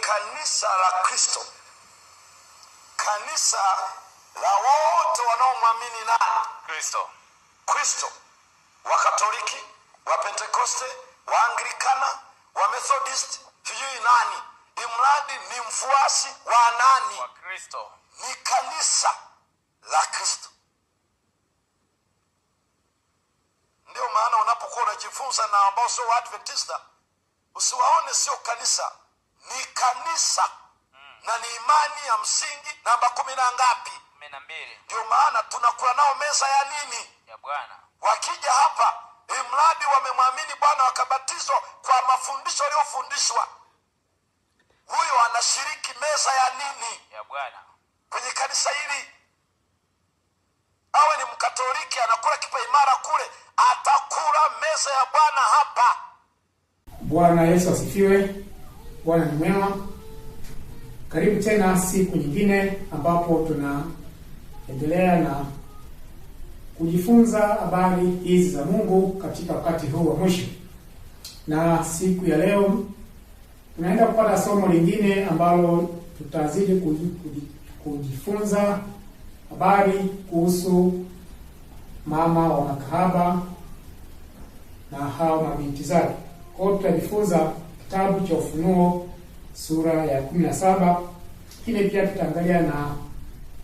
kanisa la Kristo, kanisa la wote wanaomwamini nani? Kristo. Wa Katoliki, wa Pentekoste, wa Anglikana, wa Methodist, sijui nani, imradi ni mfuasi wa nani? Wa Kristo. Ni kanisa la Kristo. Ndio maana unapokuwa unajifunza na ambao sio Waadventista, usiwaone sio kanisa, ni kanisa. Na ni imani ya msingi namba 10 na ngapi? 12. Ndio maana tunakula nao meza ya nini? Ya Bwana. Wakija hapa, imradi wamemwamini Bwana wakabatizwa kwa mafundisho waliofundishwa, huyo anashiriki meza ya nini? Ya Bwana. Kwenye kanisa hili. Awe ni Mkatoliki anakula kipa imara kule, atakula meza ya Bwana hapa. Bwana Yesu asifiwe. Bwana ni mwema. Karibu tena siku nyingine ambapo tunaendelea na kujifunza habari hizi za Mungu katika wakati huu wa mwisho. Na siku ya leo tunaenda kupata somo lingine ambalo tutazidi kujifunza habari kuhusu mama wa makahaba na hao mabinti zake. Kwa hiyo tutajifunza kitabu cha Ufunuo sura ya 17, lakini pia tutaangalia na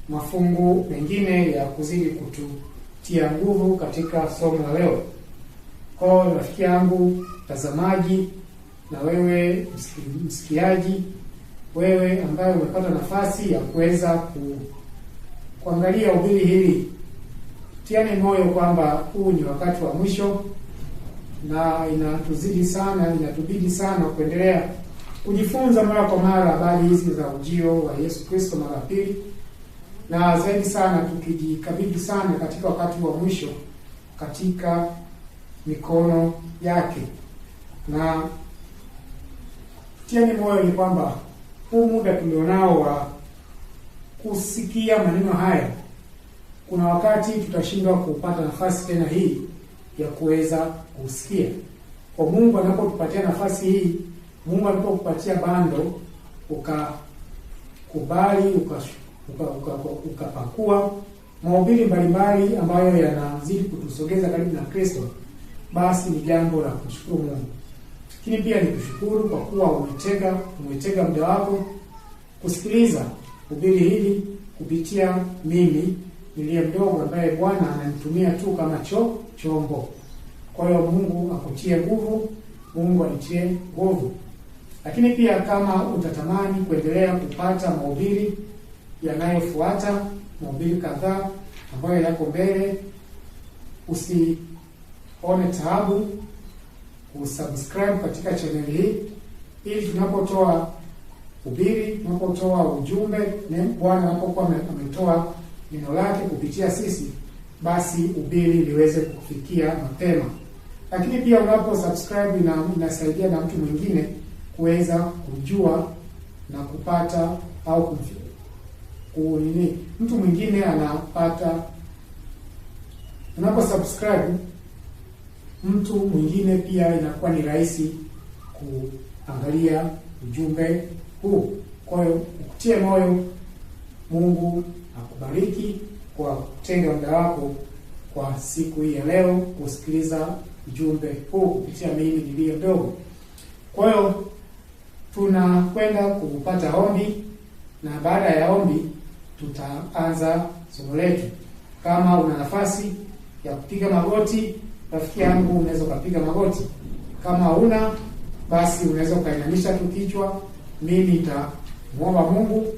mafungu mengine ya kuzidi kututia nguvu katika somo la leo. Kwa rafiki yangu mtazamaji, na wewe msikiaji, wewe ambaye umepata nafasi ya kuweza kuangalia ubiri hili, tiani moyo kwamba huu ni wakati wa mwisho, na inatubidi sana kuendelea kujifunza mara kwa mara habari hizi za ujio wa Yesu Kristo mara pili, na zaidi sana tukijikabidhi sana katika wakati wa mwisho katika mikono yake. Na tiani moyo ni kwamba huu muda tulionao wa kusikia maneno haya, kuna wakati tutashindwa kupata nafasi tena hii ya kuweza kusikia. Kwa Mungu anapotupatia nafasi hii, Mungu anapokupatia bando, ukakubali, ukapakua mahubiri mbalimbali ambayo yanazidi kutusogeza karibu na Kristo, basi ni jambo la kushukuru Mungu. Lakini pia ni kushukuru kwa kuwa umetega muda wako kusikiliza hubiri hili kupitia mimi niliye mdogo ambaye Bwana ananitumia tu kama chombo. Kwa hiyo Mungu akutie nguvu, Mungu anitie nguvu. Lakini pia kama utatamani kuendelea kupata mahubiri yanayofuata, mahubiri kadhaa ambayo yako mbele, usione taabu kusubscribe katika channel hii, ili tunapotoa hubiri, tunapotoa ujumbe, Bwana anapokuwa ametoa neno lake kupitia sisi, basi hubiri liweze kufikia mapema. Lakini pia unaposubscribe inasaidia na mtu mwingine kuweza kujua na kupata au mtu mwingine anapata. Unaposubscribe, mtu mwingine pia inakuwa ni rahisi kuangalia ujumbe huu. Kwa hiyo ukutie moyo, Mungu akubariki kwa kutenga muda wako kwa siku hii ya leo kusikiliza ujumbe huu kupitia mimi niliye mdogo. Kwa hiyo tunakwenda kupata ombi, na baada ya ombi tutaanza somo letu. Kama una nafasi ya kupiga magoti, rafiki yangu, unaweza kupiga magoti. Kama huna, basi unaweza kuinamisha tu kichwa. Mimi nitamuomba Mungu,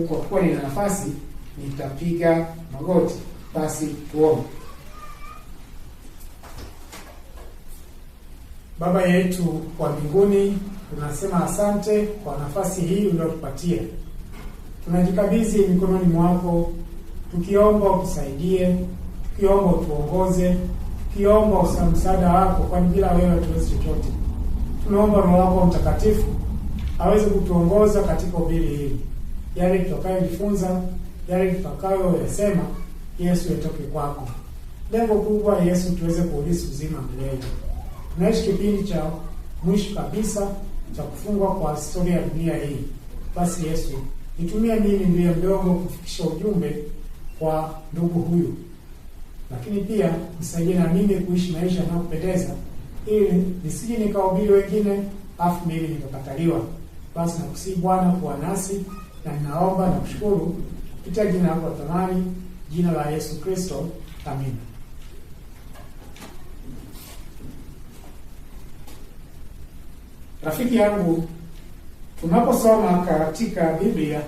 kwa kuwa nina nafasi nitapiga magoti. Basi tuombe. Baba yetu wa mbinguni, tunasema asante kwa nafasi hii uliyotupatia. Tunajikabidhi mikononi mwako, tukiomba utusaidie, tukiomba utuongoze, tukiomba msaada wako, kwani bila wewe hatuwezi chochote. Tunaomba Roho wako Mtakatifu aweze kutuongoza katika hubiri hili. Yale tutakayojifunza, yale tutakayoyasema, Yesu yatoke kwako. Lengo kubwa, Yesu, tuweze kuurithi uzima milele. Tunaishi kipindi cha mwisho kabisa, cha kufungwa kwa historia ya dunia hii. Basi Yesu, nitumie mimi ndiye mdogo kufikisha ujumbe kwa ndugu huyu, lakini pia nisaidie na mimi kuishi maisha yanayopendeza, ili nisije nikahubiri wengine afu mimi nikakataliwa. Basi nakusihi Bwana kuwa nasi, na ninaomba na kushukuru kupitia jina lako la thamani, jina la Yesu Kristo. Amina. Rafiki yangu, tunaposoma katika Biblia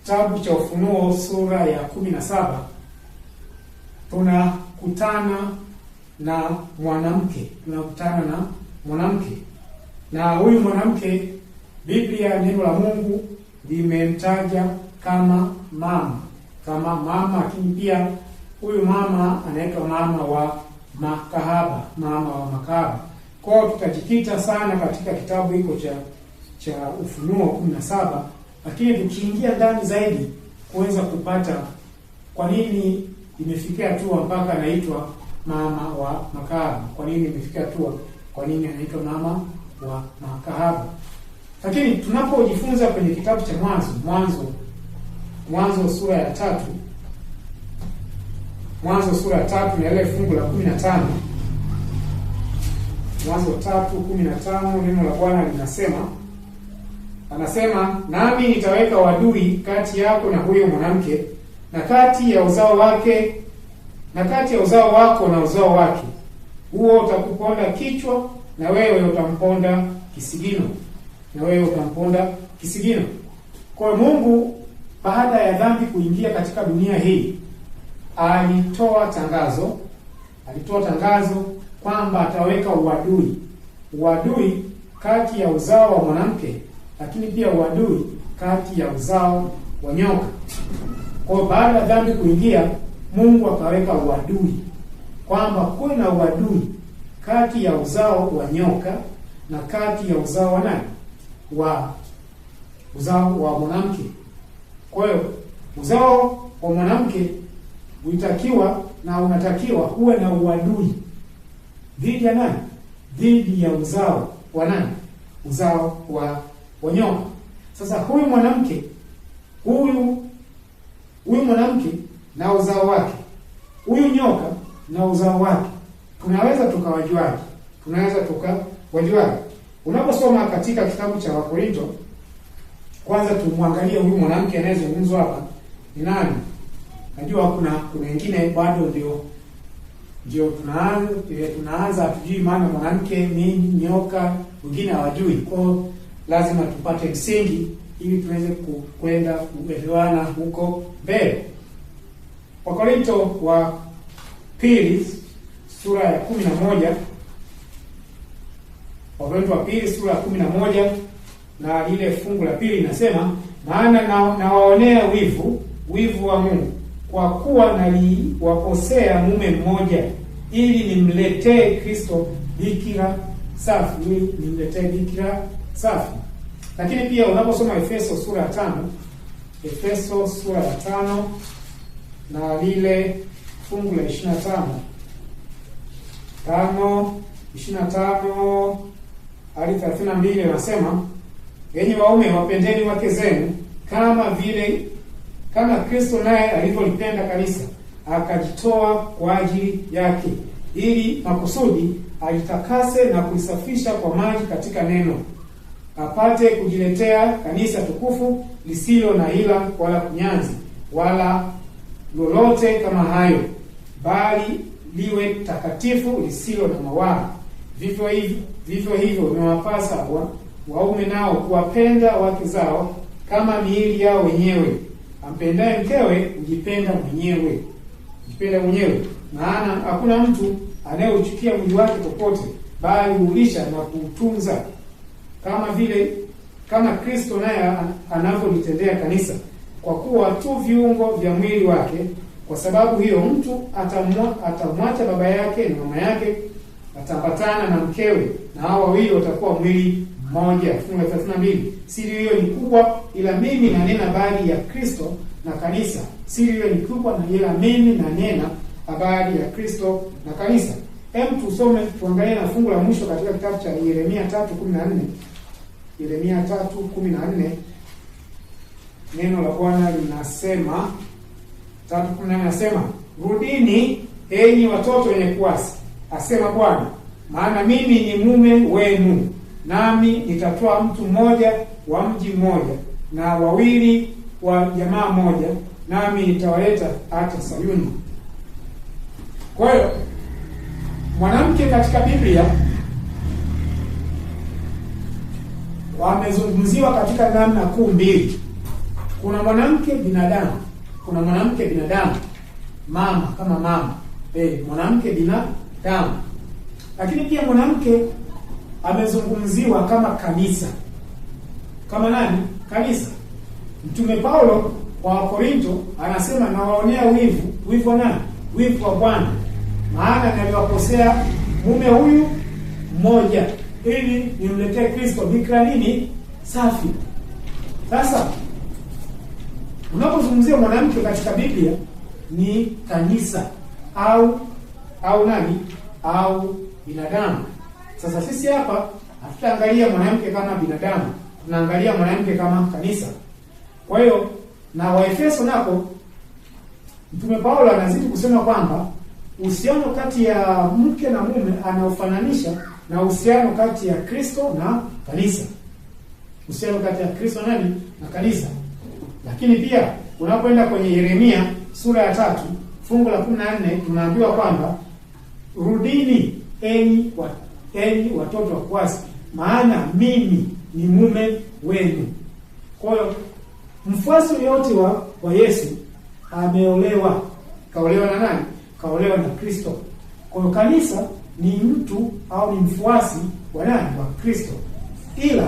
kitabu cha Ufunuo sura ya 17, tunakutana na mwanamke. Na huyu mwanamke, Biblia, neno la Mungu limemtaja kama mama, lakini pia huyu mama anaitwa mama wa makahaba. Kwa hiyo tutajikita sana katika kitabu hiko cha Ufunuo 17, lakini tukiingia ndani zaidi kuweza kupata kwa nini imefikia hatua mpaka anaitwa mama wa makahaba. Kwa nini imefikia hatua? Kwa nini anaitwa mama wa makahaba? Lakini tunapojifunza kwenye kitabu cha Mwanzo sura ya 3, na ile fungu la 15. Mwanzo 3:15, neno la Bwana anasema, nami nitaweka wadui kati yako na huyo mwanamke, na kati ya uzao wako na uzao wake, huo utakuponda kichwa na wewe utamponda kisigino. Kwa Mungu, baada ya dhambi kuingia katika dunia hii, alitoa tangazo kwamba ataweka uadui kati ya uzao wa mwanamke, lakini pia uadui kati ya uzao wa nyoka. Kwa baada ya dhambi kuingia, Mungu akaweka uadui kwamba kuwe na uadui kati ya uzao wa nyoka na kati ya uzao wa nani? Uzao wa mwanamke. Kwa hiyo uzao wa mwanamke unatakiwa huwe na uadui dhidi ya nani? Dhidi ya uzao wa nani? Uzao wa nyoka. Sasa huyu mwanamke na uzao wake, huyu nyoka na uzao wake, tunaweza tukawajuaje? Unaposoma katika kitabu cha Wakorinto, kwanza tumwangalie huyu mwanamke anayezungumzwa hapa ni nani. Najua kuna wengine bado ndio tunaanza hatujui maana mwanamke nini, nyoka, wengine hawajui. Kwa lazima tupate msingi ili tuweze kwenda kuelewana huko mbele. Wakorinto wa pili sura ya 11, Wakorinto wa pili sura ya 11 na ile fungu la pili inasema, maana nawaonea wivu wa Mungu, kwa kuwa naliwakosea mume mmoja, ili nimletee Kristo bikira safi. Lakini pia unaposoma Efeso sura ya 5, na lile fungu la 25 hadi 32 anasema, enyi waume wapendeni wake zenu kama Kristo naye alivyolipenda kanisa, akajitoa kwa ajili yake, ili makusudi alitakase na kuisafisha kwa maji katika neno, apate kujiletea kanisa tukufu, lisilo na ila wala kunyanzi wala lolote kama hayo, bali liwe takatifu, lisilo na mawaa. Vivyo hivyo imewapasa waume nao kuwapenda wake zao kama miili yao wenyewe. Ampendaye mkewe hujipenda mwenyewe. Maana hakuna mtu anayeuchukia mwili wake popote, bali huulisha na kuutunza, kama Kristo naye anavyolitendea kanisa, kwa kuwa tu viungo vya mwili wake. Kwa sababu hiyo mtu atamwacha baba yake na mama yake, ataambatana na mkewe, na hao wawili watakuwa mwili mmoja. Fungu la 32. Siri hiyo ni kubwa, ila mimi nanena habari ya Kristo na kanisa. Siri hiyo ni kubwa, ila mimi nanena habari ya Kristo na kanisa. tusome tuangalie na fungu la mwisho katika kitabu cha Yeremia 3:14. Yeremia 3:14, neno la Bwana linasema 3:14 nasema, rudini enyi watoto wenye kuasi, asema Bwana, maana mimi ni mume wenu, nami nitatoa mtu mmoja wa mji mmoja na wawili wa jamaa moja, nami nitawaleta hata Sayuni. Kwa hiyo mwanamke katika Biblia wamezungumziwa katika namna kuu mbili. Kuna mwanamke binadamu, kuna mwanamke binadamu, mama kama mama, mwanamke binadamu. Lakini pia mwanamke amezungumziwa kama kanisa. Kama nani? Kanisa. Mtume Paulo kwa Korinto anasema, nawaonea wivu wa nani? Wivu wa Bwana, maana naliwakosea mume huyu mmoja ili nimletee Kristo bikira nini? Safi. Sasa unapozungumzia mwanamke katika Biblia ni kanisa au nani? Au binadamu. Sasa sisi hapa hatutaangalia mwanamke kama binadamu, tunaangalia mwanamke kama kanisa. Kwa hiyo na Waefeso nako Mtume Paulo anazidi kusema kwamba uhusiano kati ya mke na mume anaofananisha na uhusiano kati ya Kristo na kanisa. Uhusiano kati ya Kristo nani? Na kanisa. Lakini pia unapoenda kwenye Yeremia sura ya 3 fungu la 14 tunaambiwa kwamba rudini enyi watoto wa kuasi, maana mimi ni mume wenu. Kwa hiyo mfuasi yote wa Yesu ameolewa. Kaolewa na nani? Kaolewa na Kristo. Kwa hiyo kanisa ni mtu au ni mfuasi wa nani? Wa Kristo. Ila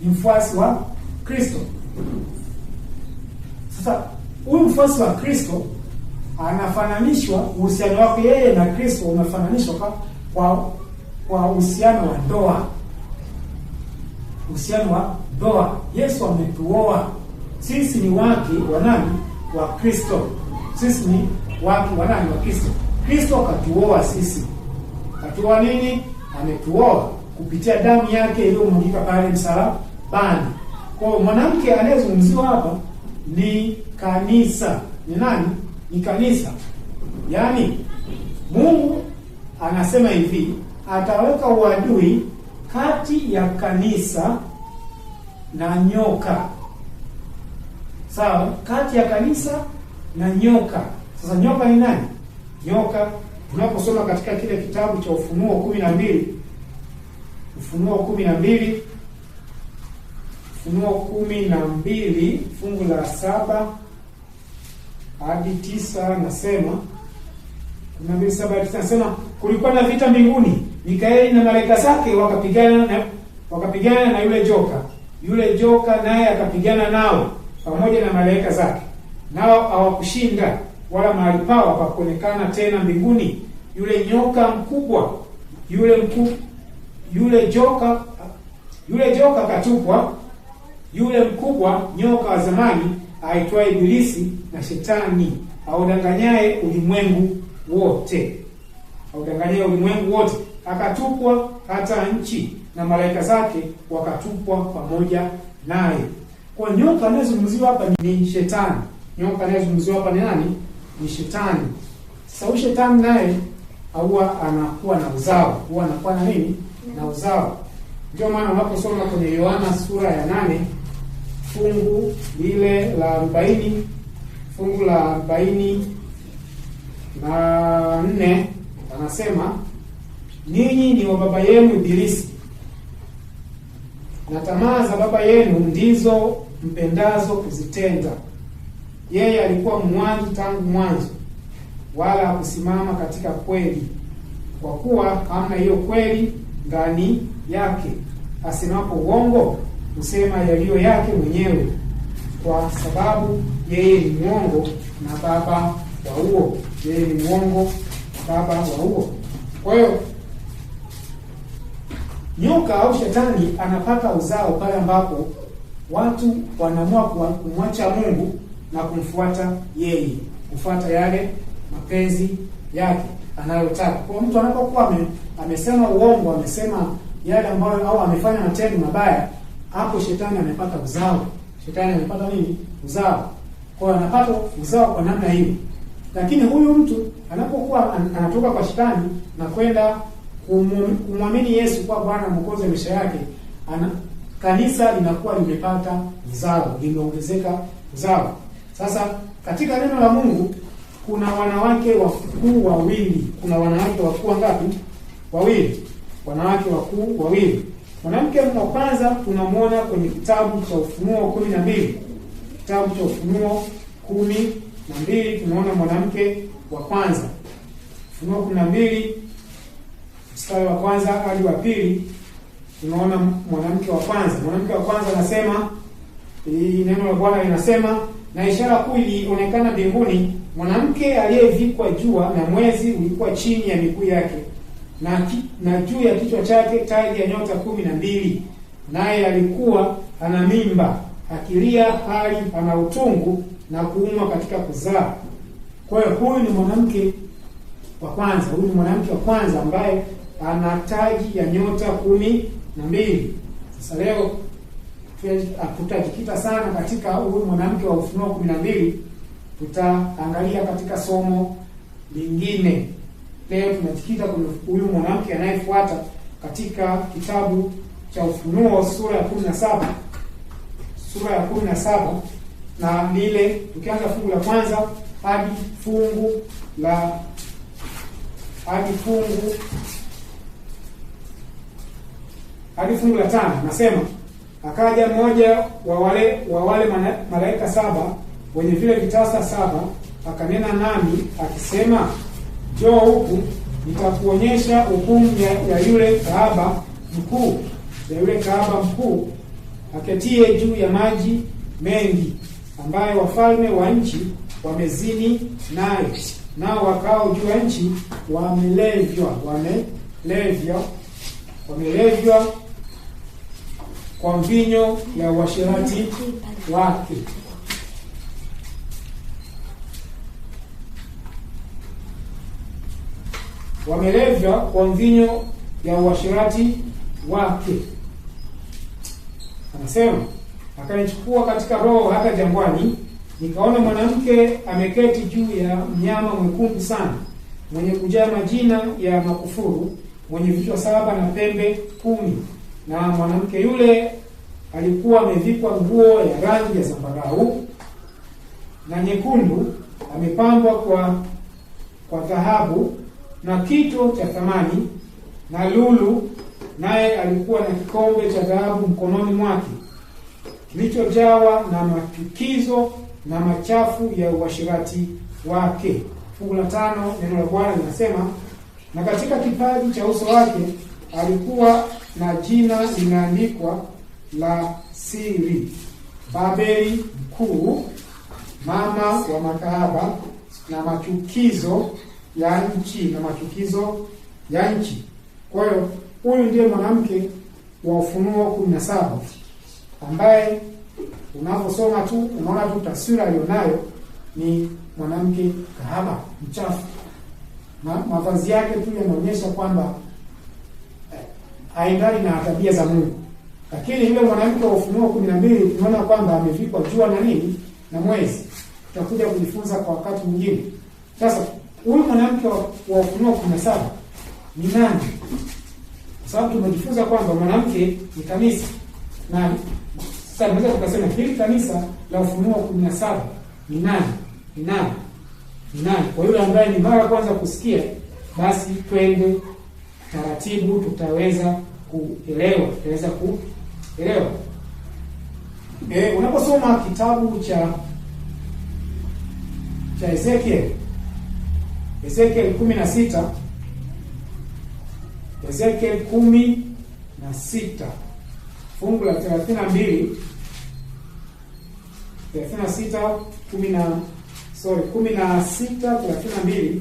ni mfuasi wa Kristo. Sasa huyu mfuasi wa Kristo anafananishwa, uhusiano wake yeye na Kristo unafananishwa kwa uhusiano wa ndoa. Uhusiano wa ndoa. Yesu ametuoa. Sisi ni wake wa nani? Wa Kristo. Sisi ni wake wa nani? Wa Kristo. Kristo katuoa sisi. Katuoa nini? Ametuoa kupitia damu yake iliyomwagika pale msalabani. Kwa hiyo mwanamke anayezungumziwa hapa ni kanisa. Ni nani? Ni kanisa. Yaani Mungu anasema hivi, ataweka uadui kati ya kanisa na nyoka. Sawa? Kati ya kanisa na nyoka. Sasa nyoka ni nani? Nyoka tunaposoma katika kile kitabu cha Ufunuo 12, Ufunuo 12 fungu la 7 hadi 9 nasema, 12:7 hadi 9 nasema, kulikuwa na vita mbinguni, Mikaeli na malaika zake wakapigana na yule joka. Yule joka naye akapigana nao pamoja na malaika zake, nao hawakushinda, wala mahali pao hapakuonekana tena mbinguni. Yule nyoka mkubwa, yule joka katupwa, yule mkubwa nyoka wa zamani aitwaye Ibilisi na Shetani, audanganyaye ulimwengu wote. Akatupwa hata nchi, na malaika zake wakatupwa pamoja naye. Kwa nyoka anayezungumziwa hapa ni Shetani. Nyoka anayezungumziwa hapa ni nani? Ni Shetani. Sasa huyu Shetani naye huwa anakuwa na uzao. Huwa anakuwa na nini? Na uzao. Ndio maana unaposoma kwenye Yohana sura ya 8 fungu lile la 40, fungu la 44 anasema, ninyi ni wa baba yenu Ibilisi, na tamaa za baba yenu ndizo mpendazo kuzitenda. Yeye alikuwa mwanzi tangu mwanzo, wala hakusimama katika kweli, kwa kuwa hamna hiyo kweli ndani yake. Asemapo uongo, husema yaliyo yake mwenyewe, kwa sababu yeye ni mwongo na baba wa huo. Yeye ni mwongo na baba wa huo. Kwa hiyo nyoka au Shetani anapata uzao pale ambapo watu wanaamua kumwacha Mungu na kumfuata yeye, kufuata yale mapenzi yake. anayotaka. Kwa mtu anapokuwa amesema uongo, amesema yale ambayo, au amefanya matendo mabaya, hapo shetani amepata uzao. Shetani amepata nini? Uzao. Kwa hiyo anapata uzao kwa namna hiyo. Lakini huyu mtu anapokuwa anatoka kwa shetani na kwenda kumwamini Yesu kwa Bwana Mwokozi wa maisha yake, kanisa linakuwa limepata uzao, limeongezeka uzao. Sasa katika neno la Mungu kuna wanawake wakuu wawili. Kuna wanawake wakuu ngapi? Wawili. Wanawake wakuu wawili. Mwanamke wa kwanza tunamwona kwenye kitabu cha Ufunuo 12. Kitabu cha Ufunuo 12 tunaona mwanamke wa kwanza. Ufunuo 12 mstari wa kwanza hadi wa pili tunaona mwanamke wa kwanza. Mwanamke wa kwanza anasema, neno la Bwana linasema, na ishara kuu ilionekana mbinguni, mwanamke aliyevikwa jua na mwezi ulikuwa chini ya miguu yake, na juu ya kichwa chake taji ya nyota 12, naye alikuwa ana mimba, akilia hali ana utungu na kuumwa katika kuzaa. Kwa hiyo huyu ni mwanamke wa kwanza. Huyu ni mwanamke wa kwanza ambaye ana taji ya nyota 12. Sasa leo tutajikita sana katika huyu mwanamke wa Ufunuo 12. Tutaangalia katika somo lingine. Leo tunajikita kwenye huyu mwanamke anayefuata katika kitabu cha Ufunuo sura ya 17. Sura ya 17 na lile tukianza fungu la kwanza hadi fungu la fungu la 5. Nasema, akaja mmoja wa wale malaika 7 wenye vile vitasa 7, akanena nami akisema, njoo huku nitakuonyesha hukumu ya yule kahaba mkuu, aketie juu ya maji mengi, ambaye wafalme wa nchi wamezini naye, nao wakao juu ya nchi wamelevwa kwa mvinyo ya uasherati wake. Wamelevwa kwa mvinyo ya uasherati wake. Anasema, akanichukua katika roho hata jangwani, nikaona mwanamke ameketi juu ya mnyama mwekundu sana, mwenye kujaa majina ya makufuru, mwenye vichwa 7 na pembe 10. Na mwanamke yule alikuwa amevikwa nguo ya rangi ya zambarau na nyekundu, amepambwa kwa dhahabu na kito cha thamani na lulu, naye alikuwa na kikombe cha dhahabu mkononi mwake, kilichojawa na machukizo na machafu ya uasherati wake. Fungu la 5 neno la Bwana linasema, na katika kipaji cha uso wake alikuwa na jina limeandikwa la siri, Babeli mkuu, mama wa makahaba na machukizo ya nchi. Kwa hiyo huyu ndiye mwanamke wa Ufunuo 17 ambaye unaposoma tu unaona tu taswira alionayo ni mwanamke kahaba mchafu. Mavazi yake tu yanaonyesha kwamba haendani na tabia za Mungu. Lakini yule mwanamke wa Ufunuo 12 tunaona kwamba amevikwa jua na nini? Na mwezi. Tutakuja kujifunza kwa wakati mwingine. Sasa huyu mwanamke wa Ufunuo 17 ni nani? Kwa sababu tumejifunza kwamba mwanamke ni kanisa. Na sasa tunaweza tukasema hili kanisa la Ufunuo 17 ni nani? Ni nani? Kwa yule ambaye ni mara kwanza kusikia, basi twende taratibu, tutaweza kuelewa. Unaposoma kitabu cha Ezekiel 16, Ezekiel 16 fungu la 32, 16:32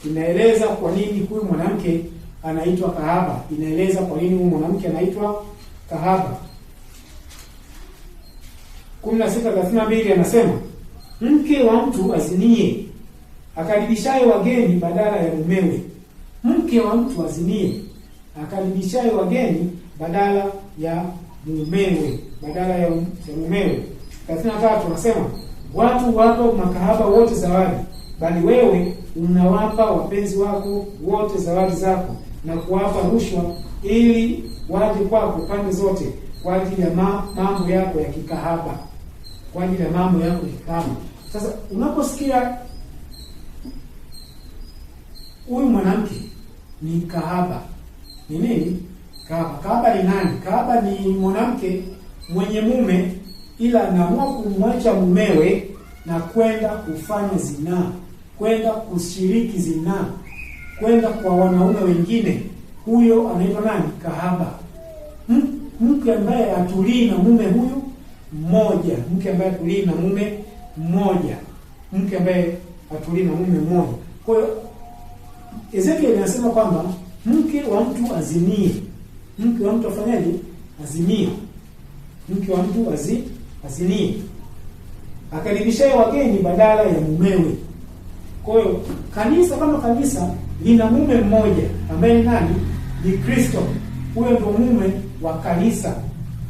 inaeleza kwa nini huyu mwanamke anaitwa kahaba. Inaeleza kwa nini huyu mwanamke anaitwa kahaba. 16:32 anasema, mke wa mtu azinie Akaribishaye wageni badala ya mumewe. Mke wa mtu azinie, akaribishaye wageni badala ya mumewe, badala ya mumewe. 33 anasema, watu wako makahaba wote zawadi, bali wewe unawapa wapenzi wako wote zawadi zako, na kuwapa rushwa ili waje kwako pande zote kwa ajili ya mambo yako ya kikahaba, kwa ajili ya mambo yako ya kikahaba. Sasa unaposikia huyu mwanamke ni kahaba, ni nini kahaba? Kahaba ni nani? Kahaba ni mwanamke mwenye mume ila anaamua kumwacha mumewe na kwenda kufanya zinaa, kwenda kushiriki zinaa, kwenda kwa wanaume wengine. Huyo anaitwa nani? Kahaba. Mke ambaye atulii na mume huyu mmoja, mke ambaye atulii na mume mmoja, mke ambaye atulii na mume mmoja. Kwa hiyo Ezekiel anasema kwamba mke wa mtu azinie. Mke wa mtu afanyaje? Azinie. Mke wa mtu azinie. Akaribishaye wageni badala ya mumewe. Kwa hiyo kanisa kama kanisa lina mume mmoja ambaye ni nani? Ni Kristo. Huyo ndio mume wa kanisa.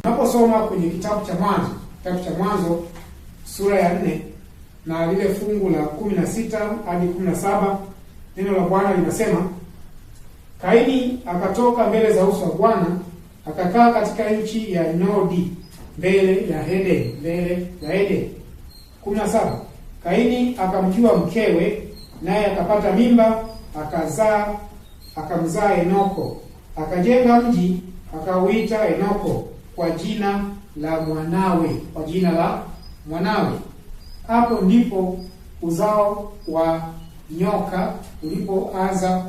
Unaposoma kwenye kitabu cha Mwanzo sura ya 4 na lile fungu la 16 hadi 17, neno la Bwana linasema, Kaini akatoka mbele za uso wa Bwana, akakaa katika nchi ya Nodi mbele ya Eden. 17, Kaini akamjua mkewe, naye akapata mimba, akamzaa Enoko. Akajenga mji, akauita Enoko kwa jina la mwanawe. Hapo ndipo uzao wa nyoka ulipoanza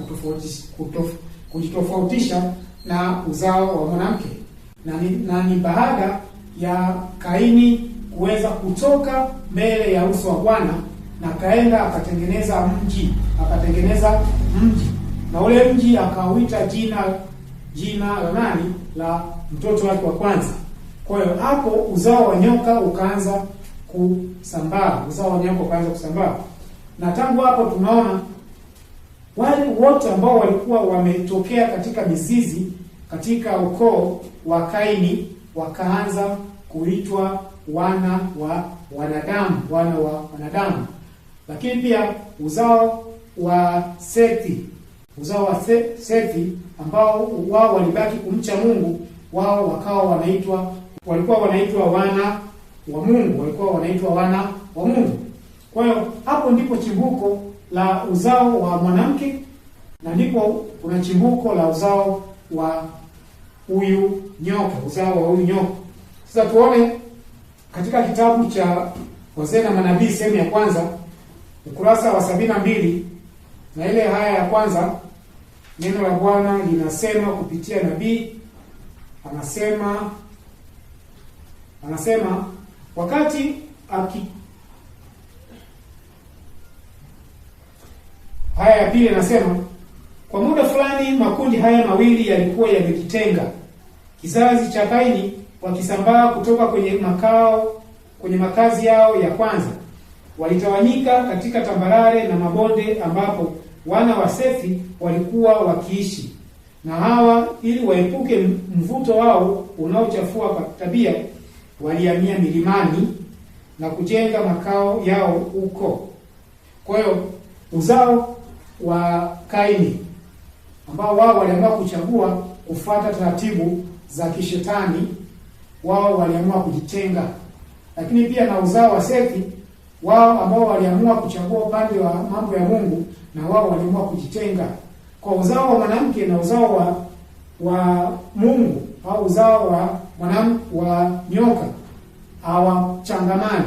kujitofautisha na uzao wa mwanamke, na ni baada ya Kaini kuweza kutoka mbele ya uso wa Bwana na kaenda akatengeneza mji, na ule mji akauita jina la nani? La mtoto wake wa kwanza. Kwa hiyo hapo uzao wa nyoka ukaanza kusambaa, na tangu hapo tunaona wale wote ambao walikuwa wametokea katika mizizi katika ukoo wa Kaini wakaanza kuitwa wana wa wanadamu. Lakini pia uzao wa Sethi ambao wao walibaki kumcha Mungu, wao walikuwa wanaitwa wana wa Mungu. Kwa hiyo hapo ndipo chimbuko la uzao wa mwanamke, na ndipo kuna chimbuko la uzao wa huyu nyoka, Sasa tuone katika kitabu cha Hosea na Manabii sehemu ya kwanza ukurasa wa 72 na ile haya ya kwanza, neno la Bwana linasema kupitia nabii, anasema wakati haya ya pili anasema, kwa muda fulani makundi haya mawili yalikuwa yamejitenga, kizazi cha Kaini wakisambaa kutoka kwenye makazi yao ya kwanza, walitawanyika katika tambarare na mabonde ambapo wana wa Sethi walikuwa wakiishi. Na hawa ili waepuke mvuto wao unaochafua kwa tabia, walihamia milimani na kujenga makao yao huko. Kwa hiyo uzao wa Kaini ambao wao waliamua kuchagua kufuata taratibu za kishetani, wao waliamua kujitenga. Lakini pia na uzao wa Sethi, wao ambao waliamua kuchagua upande wa mambo ya Mungu, na wao waliamua kujitenga. Kwa uzao wa mwanamke na uzao wa Mungu au uzao wa nyoka hawakuchangamana,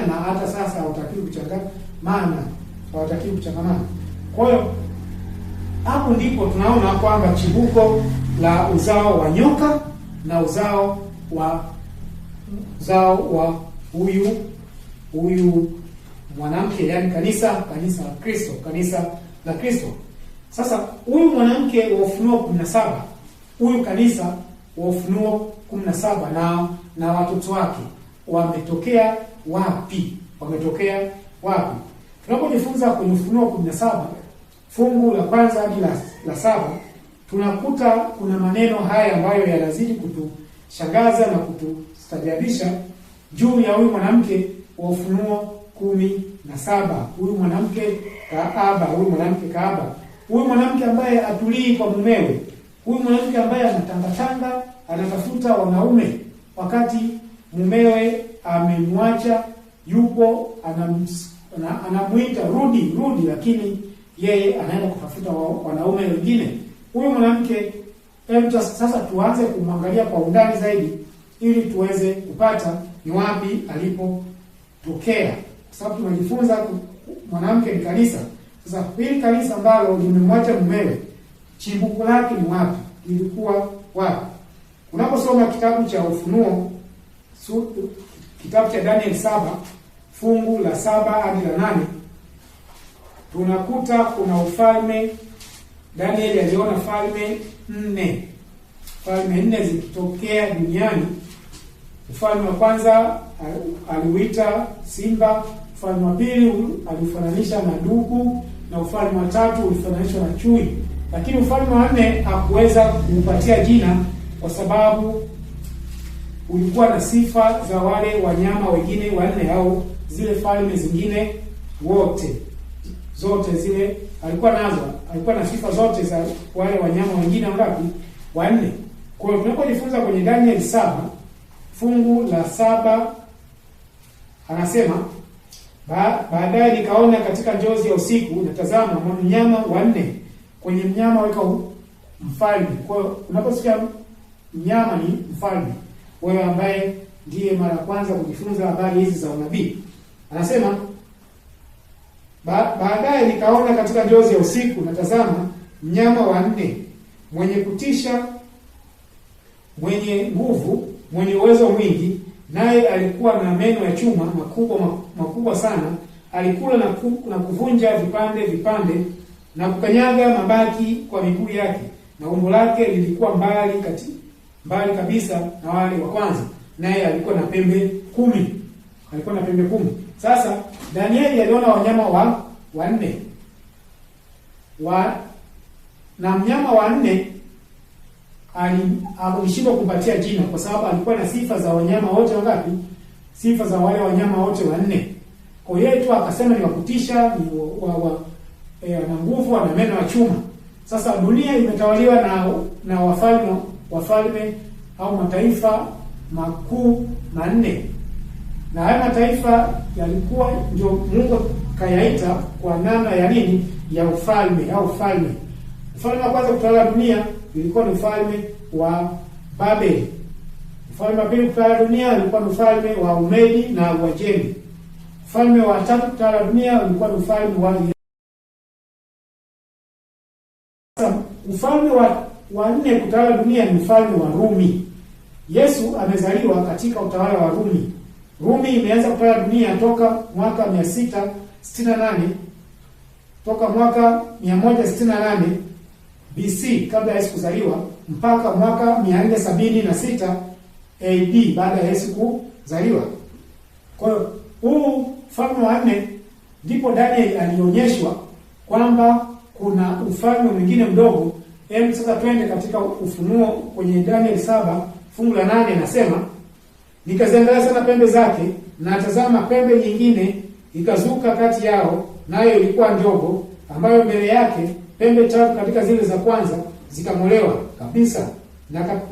na hata sasa hawatakiwi kuchangamana. Kwa hiyo hapo ndipo tunaona kwamba chimbuko la uzao wa nyoka na uzao wa huyu mwanamke, yani kanisa la Kristo. Sasa huyu mwanamke wa Ufunuo 17, huyu kanisa wa Ufunuo 17 na watoto wake wametokea wapi? Tunapojifunza kwenye Ufunuo 17 fungu la kwanza hadi la 7, tunakuta kuna maneno haya ambayo yanazidi kutushangaza na kutustajabisha juu ya huyu mwanamke wa Ufunuo 17. Huyu mwanamke kahaba, huyu mwanamke ambaye atulii kwa mumewe, huyu mwanamke ambaye anatangatanga, anatafuta wanaume wakati mumewe amemwacha, yupo anamuita rudi, lakini yeye anaenda kutafuta wanaume wengine. Huyu mwanamke, sasa tuanze kumwangalia kwa undani zaidi ili tuweze kupata ni wapi alipotokea, kwa sababu tunajifunza mwanamke ni kanisa. Sasa hili kanisa ambalo limemwacha mumewe, chimbuko lake ni wapi? Lilikuwa wapi? Unaposoma kitabu cha Ufunuo, kitabu cha Daniel 7 fungu la 7 hadi la 8, tunakuta kuna ufalme. Daniel aliona falme 4 zikitokea duniani. Ufalme wa kwanza aliuita simba, ufalme wa pili alifananisha na dubu, na ufalme wa tatu ulifananishwa na chui. Lakini ufalme wa 4 hakuweza kuupatia jina kwa sababu ulikuwa na sifa za wale wanyama wengine 4 au zile falme zingine zote zile alikuwa nazo. Alikuwa na sifa zote za wale wanyama wengine wangapi? 4. Kwa hiyo tunapojifunza kwenye Daniel 7 fungu la 7, anasema baadaye nikaona katika njozi ya usiku, na tazama mnyama 4, kwenye mnyama weka mfalme. Kwa hiyo unaposikia mnyama ni mfalme, wewe ambaye ndiye mara kwanza kujifunza habari hizi za unabii, anasema baadaye nikaona katika njozi ya usiku, na tazama mnyama 4, mwenye kutisha, mwenye nguvu, mwenye uwezo mwingi, naye alikuwa na meno ya chuma makubwa sana. Alikula na kuvunja vipande na kukanyaga mabaki kwa miguu yake, na umbo lake lilikuwa mbali kabisa na wale wa kwanza, naye alikuwa na pembe 10. Sasa Danieli aliona wanyama 4 na mnyama wa 4 alishindwa kumpatia jina kwa sababu alikuwa na sifa za wanyama wote wangapi? Sifa za wale wanyama wote 4. Kwa hiyo tu akasema ni wakutisha, ni ana nguvu, ana meno ya chuma. Sasa dunia imetawaliwa na wafalme au mataifa makuu 4. Na haya mataifa yalikuwa ndio Mungu kayaita kwa namna ya nini? Ya ufalme au falme. Ufalme wa kwanza kutawala dunia ilikuwa ni ufalme wa Babeli. Ufalme wa pili kutawala dunia ulikuwa ni ufalme wa Umedi na Uajemi. Ufalme wa tatu kutawala dunia ulikuwa ni ufalme wa ufalme wa 4 kutawala dunia ni ufalme wa Rumi. Yesu amezaliwa katika utawala wa Rumi. Rumi imeanza kutawala dunia toka mwaka 668, toka mwaka 168 BC kabla ya Yesu kuzaliwa mpaka mwaka 476 AD baada ya Yesu kuzaliwa. Kwa hiyo huu ufalme wa 4 ndipo Daniel alionyeshwa kwamba kuna ufalme mwingine mdogo. Sasa twende katika Ufunuo kwenye Daniel 7 fungu la 8, anasema nikaziangalia sana pembe zake, na tazama pembe nyingine ikazuka kati yao, nayo ilikuwa ndogo, ambayo mbele yake pembe 3 katika zile za kwanza zikamolewa kabisa.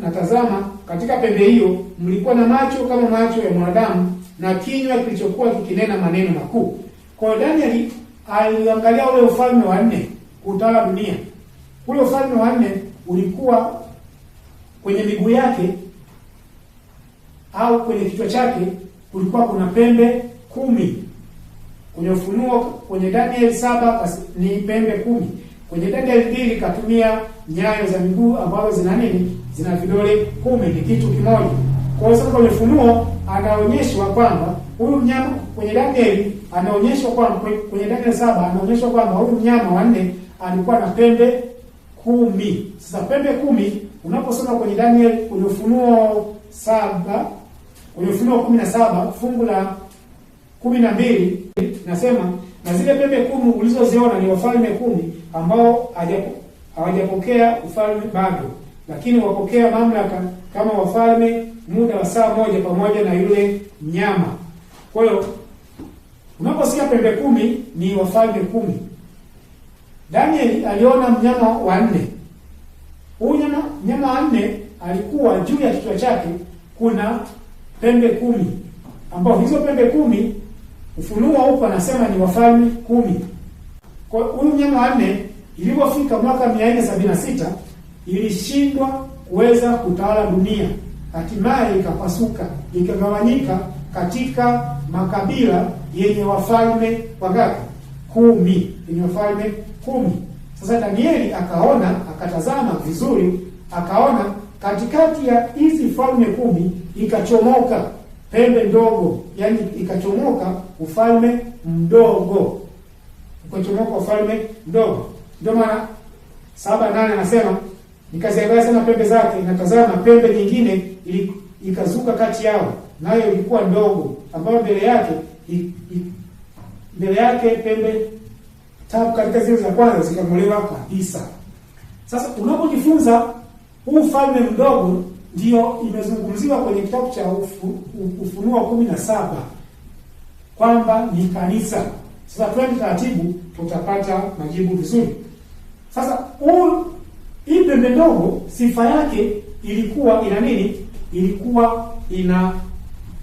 Na tazama katika pembe hiyo mlikuwa na macho kama macho ya mwanadamu, na kinywa kilichokuwa kikinena maneno makuu. Kwa hiyo Daniel aliangalia ule ufalme wa 4 kutawala dunia. Ule ufalme wa 4 ulikuwa kwenye miguu yake au kwenye kichwa chake kulikuwa kuna pembe 10. Kwenye Ufunuo, kwenye Daniel 7 ni pembe 10. Kwenye Daniel 2 katumia nyayo za miguu ambazo zina nini? Zina vidole 10, ni kitu kimoja. Kwa hiyo sasa kwenye Ufunuo anaonyeshwa kwamba huyu mnyama, kwenye Daniel anaonyeshwa kwamba kwenye Daniel 7 anaonyeshwa kwamba huyu mnyama wa 4 alikuwa na pembe 10. Sasa pembe 10 unaposoma kwenye Daniel, kwenye Ufunuo 7, kwenye Ufunuo 17 fungu la 12 nasema Na zile pembe 10 ulizoziona ni wafalme 10 ambao hawajapokea ufalme bado, lakini wapokea mamlaka kama wafalme muda wa saa moja pamoja na yule mnyama. Kwa hiyo unaposikia pembe 10 ni wafalme 10. Danieli aliona mnyama wa 4. Huyu mnyama wa 4 alikuwa juu ya kichwa chake kuna pembe 10, ambao hizo pembe 10 Ufunuo upo anasema ni wafalme 10. Kwa huyu mnyama wa 4 ilipofika mwaka 476 ilishindwa kuweza kutawala dunia. Hatimaye ikapasuka, ikagawanyika katika makabila yenye wafalme wangapi? 10, yenye wafalme 10. Sasa Danieli akaona, akatazama vizuri, akaona katikati ya hizi falme 10 ikachomoka pembe ndogo, yani ikachomoka ufalme mdogo. Ikachomoka ufalme mdogo. Ndio maana 7:8 anasema nikaziangalia sana pembe zake, natazama pembe nyingine ikazuka kati yao, nayo ilikuwa ndogo, ambayo mbele yake pembe 3 katika zile za kwanza zikamolewa kabisa. Sasa unapojifunza huu ufalme mdogo ndio imezungumziwa kwenye kitabu cha Ufunuo 17 kwamba ni kanisa. Sasa twende taratibu tutapata majibu vizuri. Sasa hii pembe ndogo sifa yake ilikuwa ina nini? Ilikuwa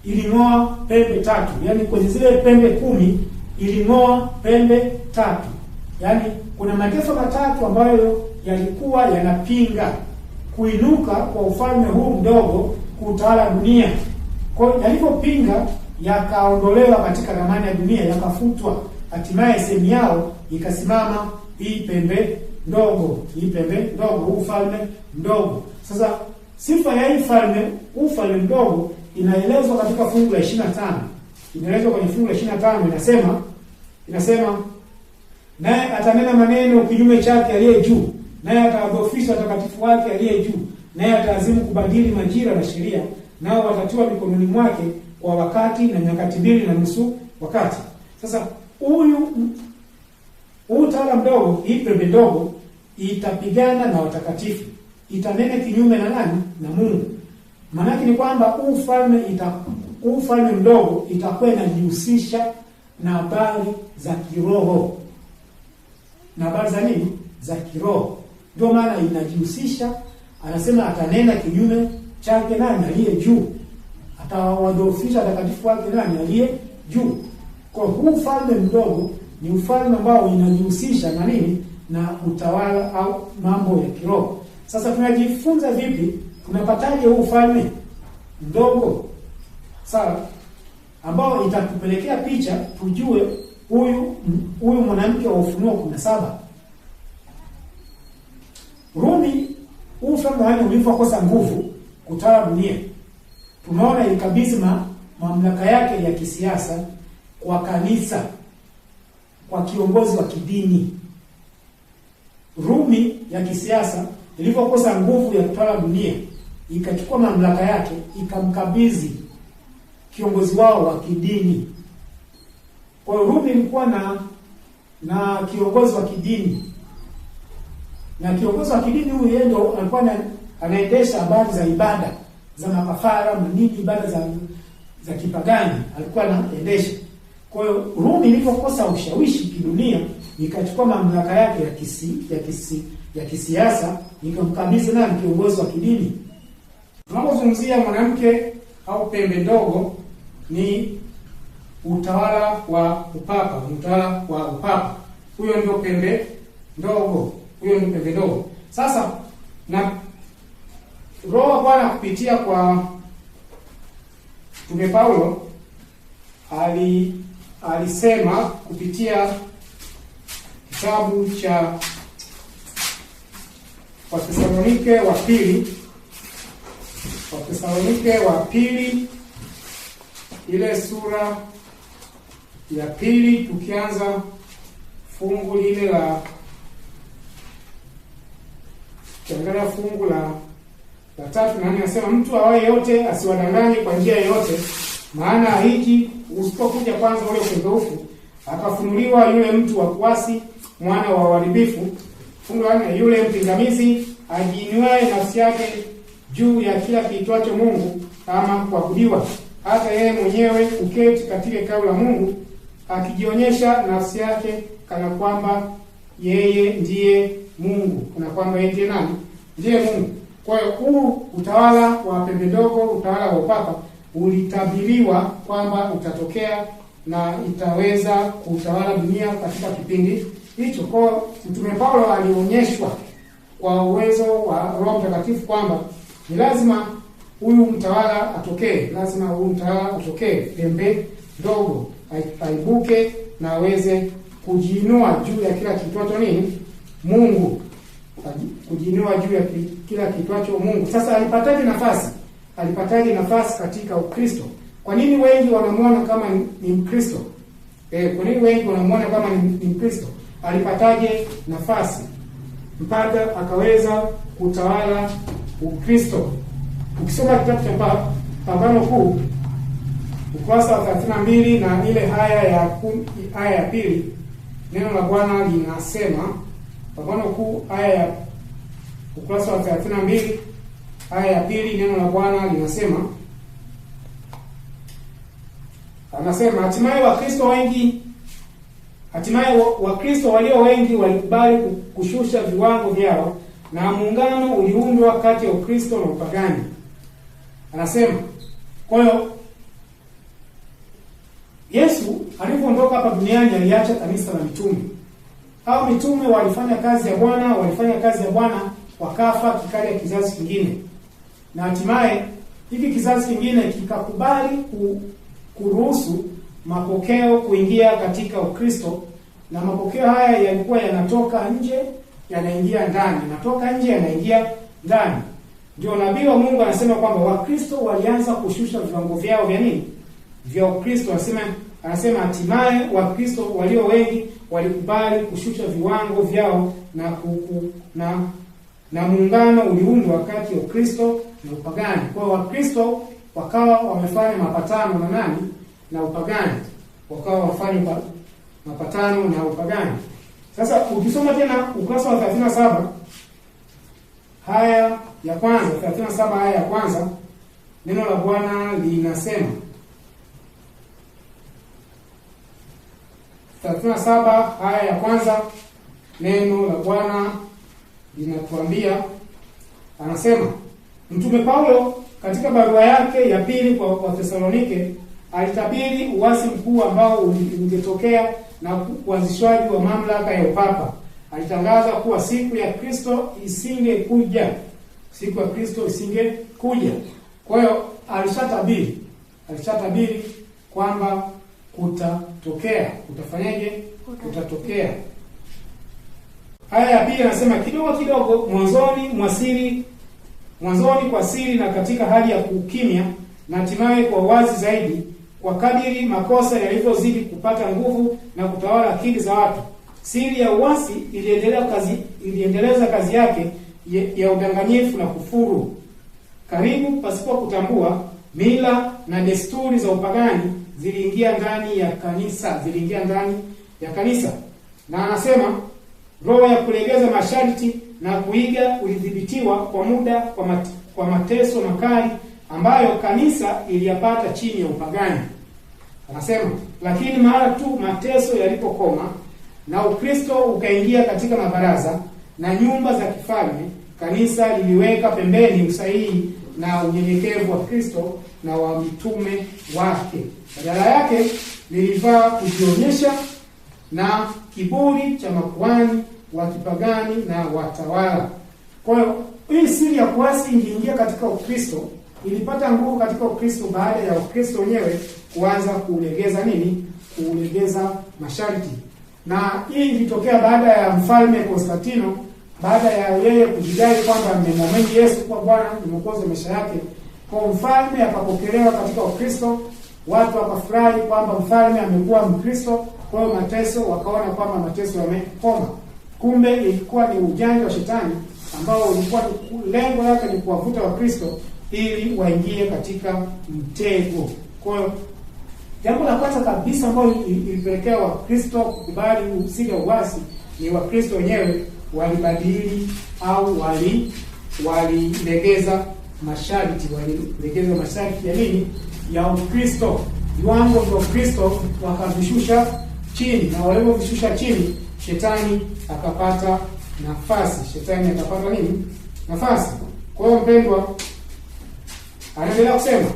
iling'oa pembe 3. Yaani kwenye zile pembe 10 iling'oa pembe 3. Yaani kuna mateso matatu ambayo yalikuwa yanapinga kuinuka kwa ufalme huu mdogo kutawala dunia. Kwa hiyo yalipopinga yakaondolewa katika ramani ya dunia, yakafutwa. Hatimaye sehemu yao ikasimama hii pembe ndogo, huu ufalme mdogo. Sasa sifa ya hii ufalme mdogo inaelezwa katika fungu la 25. Inaelezwa kwenye fungu la 25, inasema naye atanena maneno kinyume chake aliye juu, naye atawadhoofisha watakatifu wake aliye juu, naye ataazimu kubadili majira na sheria, nao watatiwa mikononi mwake kwa wakati na nyakati 2.5 wakati. Sasa huyu utawala mdogo, hii pembe ndogo itapigana na watakatifu, itanene kinyume na nani? Na Mungu. Maana yake ni kwamba ufalme mdogo itakuwa inajihusisha na habari za kiroho. Na habari za nini? Za kiroho. Ndio maana inajihusisha, anasema atanena kinyume chake nani? Aliye juu. Atawadhoofisha watakatifu wake nani? Aliye juu. Kwa huu ufalme mdogo ni ufalme ambao inajihusisha na nini? Na utawala au mambo ya kiroho. Sasa tunajifunza vipi? Tunapataje huu ufalme mdogo? Sawa? Ambao itatupelekea picha tujue huyu mwanamke wa Ufunuo 17. Rumi, ufalme wake ulipokosa nguvu kutawala dunia, tunaona ilikabidhi mamlaka yake ya kisiasa kwa kanisa, kwa kiongozi wa kidini. Rumi ya kisiasa ilipokosa nguvu ya kutawala dunia, ikachukua mamlaka yake ikamkabidhi kiongozi wao wa kidini. Kwa hiyo Rumi ilikuwa na kiongozi wa kidini. Na kiongozi wa kidini huyu yeye ndio alikuwa anaendesha habari za ibada za makafara, manini, ibada za kipagani alikuwa anaendesha. Kwa hiyo Rumi ilipokosa ushawishi kidunia, ikachukua mamlaka yake ya kisiasa ikamkabidhi na kiongozi wa kidini. Tunapozungumzia mwanamke au pembe ndogo, ni utawala wa upapa, utawala wa upapa. Huyo ndio pembe ndogo, Sasa na Roho Bwana kupitia kwa Mtume Paulo alisema kupitia kitabu cha Wathesalonike wa pili ile sura ya 2, tukianza fungu lile la kiangalia fungu la 3 na 4, anasema mtu awaye yote asiwadanganye kwa njia yoyote, maana hiki usipokuja kwanza ule upendeleufu Akafunuliwa yule mtu wa kuasi, mwana wa uharibifu, fungu la 4, yule mpingamizi ajiinuaye nafsi yake juu ya kila kiitwacho Mungu ama kuabudiwa, hata yeye mwenyewe uketi katika hekalu la Mungu, akijionyesha nafsi yake kana kwamba yeye ndiye Mungu. Kana kwamba yeye ndiye nani? Ndiye Mungu. Kwa hiyo huu utawala wa pembe ndogo, utawala wa upapa, ulitabiriwa kwamba utatokea na itaweza kutawala dunia katika kipindi hicho. Kwa Mtume Paulo alionyeshwa kwa uwezo wa Roho Mtakatifu kwamba ni lazima huyu mtawala atokee, lazima huyu mtawala atokee, pembe ndogo aibuke na aweze kujiinua juu ya kila kiitwacho nini? Mungu. Kujiinua juu ya kila kiitwacho Mungu. Sasa alipataje nafasi? Alipataje nafasi katika Ukristo? Kwa nini wengi wanamuona kama ni Mkristo? Kwa nini wengi wanamuona kama ni Mkristo? Alipataje nafasi mpaka akaweza kutawala Ukristo? Ukisoma kitabu cha Pambano Kuu ukurasa wa 32 na ile aya ya pili, neno la Bwana linasema, Pambano Kuu ukurasa wa 32 aya ya pili, neno la Bwana linasema, anasema hatimaye Wakristo walio wengi walikubali kushusha viwango vyao, na muungano uliundwa kati ya Ukristo na upagani. Anasema, kwa hiyo Yesu alipoondoka hapa duniani aliacha kanisa la mitume. Hao mitume walifanya kazi ya Bwana, wakafa, kikaja kizazi kingine. Na hatimaye hiki kizazi kingine kikakubali kuruhusu mapokeo kuingia katika Ukristo, na mapokeo haya yalikuwa yanatoka nje yanaingia ndani, yanatoka nje yanaingia ndani. Ndio nabii wa Mungu anasema kwamba Wakristo walianza kushusha viwango vyao vya nini? Vya Ukristo. Anasema hatimaye Wakristo walio wengi walikubali kushusha viwango vyao na muungano uliundwa kati ya Ukristo na upagani. Kwa Wakristo wakawa wamefanya mapatano na nani? Na upagani. Wakawa wafanya mapatano na upagani. Sasa ukisoma tena ukurasa wa 37 aya ya kwanza, neno la Bwana linasema, 37 aya ya kwanza, neno la Bwana linatuambia, anasema, Mtume Paulo katika barua yake ya pili kwa Wathesalonike alitabiri uasi mkuu ambao ungetokea na uanzishwaji wa mamlaka ya upapa. Alitangaza kuwa siku ya Kristo isingekuja. Kwa hiyo alishatabiri kwamba kutatokea. Kutafanyaje? Kutatokea. Aya ya pili anasema, kidogo mwanzoni kwa siri na katika hali ya kukimya, na hatimaye kwa wazi zaidi, kwa kadiri makosa yalivyozidi kupata nguvu na kutawala akili za watu. Siri ya uasi iliendeleza kazi yake ya udanganyifu na kufuru. Karibu pasipo kutambua, mila na desturi za upagani ziliingia ndani ya kanisa. Na anasema roho ya kulegeza masharti na kuiga ulidhibitiwa kwa muda kwa mateso makali ambayo kanisa iliyapata chini ya upagani. Anasema, lakini mara tu mateso yalipokoma na Ukristo ukaingia katika mabaraza na nyumba za kifalme, kanisa liliweka pembeni usahihi na unyenyekevu wa Kristo na wa mitume wake. Badala yake lilivaa kujionyesha na kiburi cha makuhani wa kipagani na watawala. Kwa hiyo hii siri ya kuasi iliingia katika Ukristo, ilipata nguvu katika Ukristo baada ya Ukristo wenyewe kuanza kulegeza masharti. Na hii ilitokea baada ya mfalme Konstantino, baada ya yeye kujidai kwamba amemwamini Yesu kwa Bwana na Mwokozi wa maisha yake. Kwa mfalme akapokelewa katika Ukristo, watu wakafurahi kwamba mfalme amekuwa Mkristo, kwa hiyo mateso wakaona kwamba mateso yamekoma. Kumbe ilikuwa ni ujanja wa shetani ambao ulikuwa lengo lake ni kuwavuta Wakristo ili waingie katika mtego. Kwa hiyo Jambo la kwanza kabisa ambalo ilipelekea Wakristo kukubali usiri wa uasi ni Wakristo wenyewe walibadili au walilegeza masharti ya nini? Ya Ukristo. Viwango vya Ukristo wakavishusha chini, na walipovishusha chini, shetani akapata nafasi. Nafasi. Kwa hiyo mpendwa, anaendelea kusema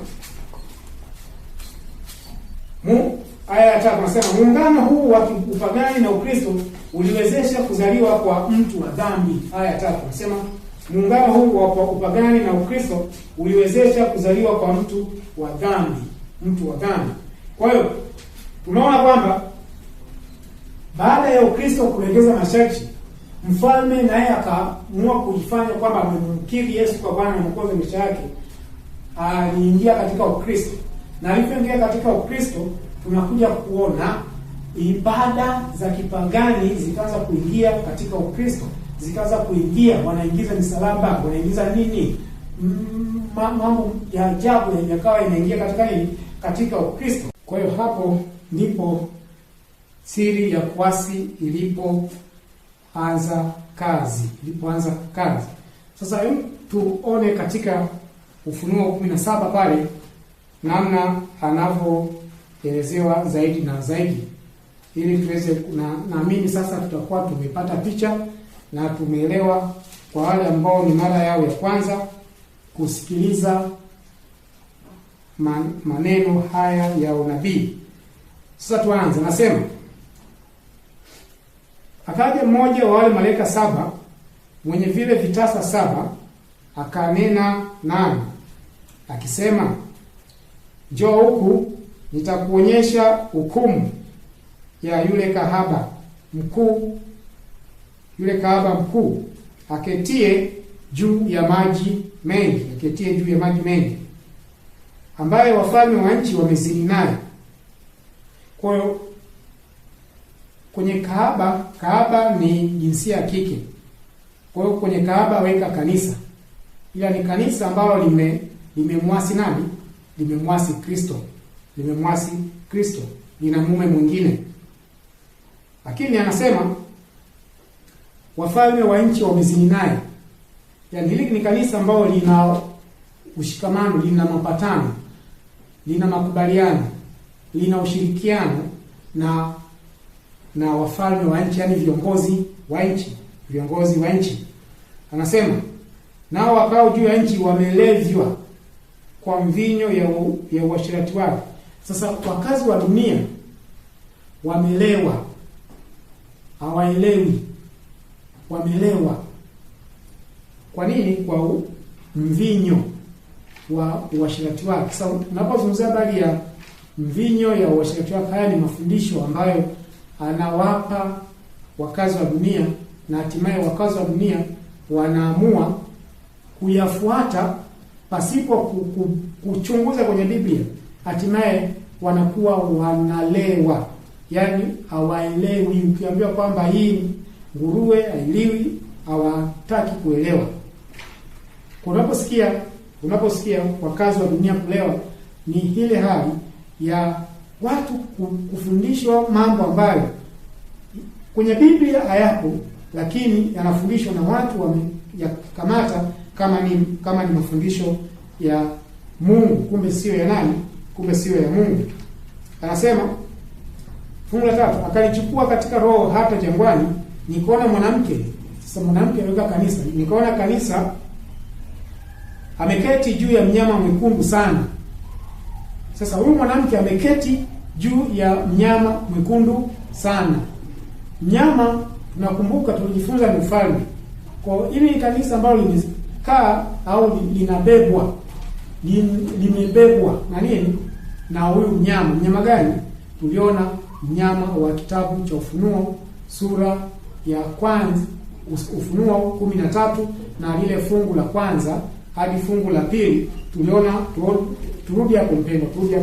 aya ya 3 nasema, muungano huu wa upagani na Ukristo uliwezesha kuzaliwa kwa mtu wa dhambi. Aya ya 3 nasema, muungano huu wa upagani na Ukristo uliwezesha kuzaliwa kwa mtu wa dhambi. Kwa hiyo tunaona kwamba baada ya Ukristo kulegeza masharti, mfalme naye akaamua kujifanya kwamba amemkiri Yesu kwa Bwana na Mwokozi wa maisha yake. Aliingia katika Ukristo, na alipoingia katika Ukristo tunakuja kuona ibada za kipagani zikaanza kuingia katika Ukristo, wanaingiza misalaba, wanaingiza nini, mambo ya ajabu yakawa inaingia katika nini, katika Ukristo. Kwa hiyo hapo ndipo siri ya kuasi ilipoanza kazi. Sasa tuone katika Ufunuo 17 pale namna anavyoelezewa zaidi na zaidi, ili tuweze naamini sasa tutakuwa tumepata picha na tumeelewa, kwa wale ambao ni mara yao ya kwanza kusikiliza maneno haya ya unabii. Sasa tuanze. Nasema, akaja mmoja wa wale malaika 7 mwenye vile vitasa 7, akanena nami akisema, njoo huku nitakuonyesha hukumu ya yule kahaba mkuu aketie juu ya maji mengi, ambaye wafalme wa nchi wamezini naye. Kwa hiyo kwenye kahaba ni jinsia ya kike. Kwa hiyo kwenye kahaba weka kanisa, ila ni kanisa ambalo limemwasi nani? Limemwasi Kristo, lina mume mwingine. Lakini anasema wafalme wa nchi wamezini naye. Yaani hili ni kanisa ambalo lina ushikamano, lina mapatano, lina makubaliano, lina ushirikiano na wafalme wa nchi, yani viongozi wa nchi. Anasema, nao wakao juu ya nchi wamelevywa kwa mvinyo ya uasherati wao. Sasa wakazi wa dunia wamelewa, hawaelewi, wamelewa. Kwa nini? Kwa mvinyo wa uasherati wake. Sasa tunapozungumzia habari ya mvinyo ya uasherati wake, haya ni mafundisho ambayo anawapa wakazi wa dunia, na hatimaye wakazi wa dunia wanaamua kuyafuata pasipo kuchunguza kwenye Biblia. Hatimaye wanakuwa wanalewa, yani hawaelewi. Ukiambiwa kwamba hii nguruwe hailiwi, hawataki kuelewa. Unaposikia wakazi wa dunia kulewa, ni ile hali ya watu kufundishwa mambo ambayo kwenye Biblia hayapo, lakini yanafundishwa na watu wameyakamata kama ni mafundisho ya Mungu, kumbe sio ya nani? Kumbe sio ya Mungu. Anasema fungu la 3, akanichukua katika roho hata jangwani, nikaona mwanamke. Sasa mwanamke anaweka kanisa. Nikaona kanisa ameketi juu ya mnyama mwekundu sana. Sasa huyu mwanamke ameketi juu ya mnyama mwekundu sana. Mnyama tunakumbuka tulijifunza ni ufalme. Kwa hili ni kanisa ambalo limekaa au limebebwa na nini? Na huyu mnyama. Mnyama gani? Tuliona mnyama wa kitabu cha Ufunuo sura ya kwanza, Ufunuo 13 na lile fungu la kwanza hadi fungu la pili. Tuliona turudi hapo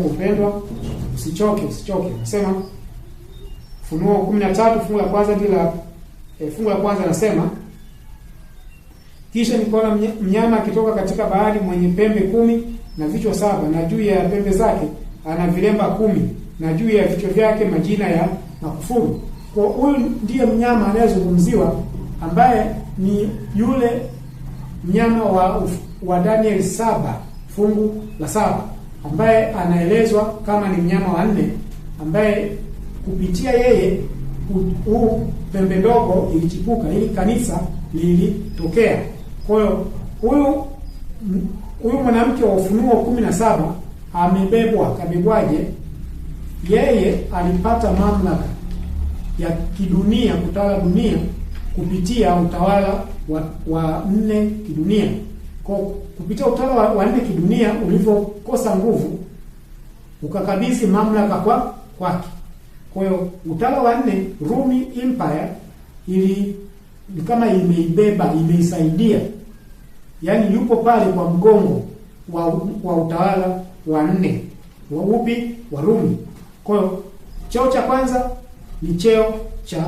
mpendwa, usichoke. Nasema Ufunuo 13 fungu la kwanza fungu la kwanza nasema, kisha nikaona mnyama akitoka katika bahari mwenye pembe 10 na vichwa 7, na juu ya pembe zake ana vilemba 10, na juu ya vichwa vyake majina ya makufuru. Kwa huyu ndiye mnyama anayezungumziwa, ambaye ni yule mnyama wa Daniel 7 fungu la 7, ambaye anaelezwa kama ni mnyama wa 4, ambaye kupitia yeye huu pembe ndogo ilichipuka, ili kanisa lilitokea. Kwa hiyo huyu mwanamke wa Ufunuo 17 kabebwaje? Yeye alipata mamlaka ya kidunia, kutawala dunia kupitia utawala wa 4 kidunia. Kwa kupitia utawala wa 4 kidunia ulivyokosa nguvu, ukakabidhi mamlaka kwake. Kwa hiyo utawala wa 4 Rumi Empire ni kama imeisaidia, yaani yupo pale kwa mgongo wa utawala wa 4 wa upi wa Rumi. Kwa hiyo cheo cha kwanza ni cheo cha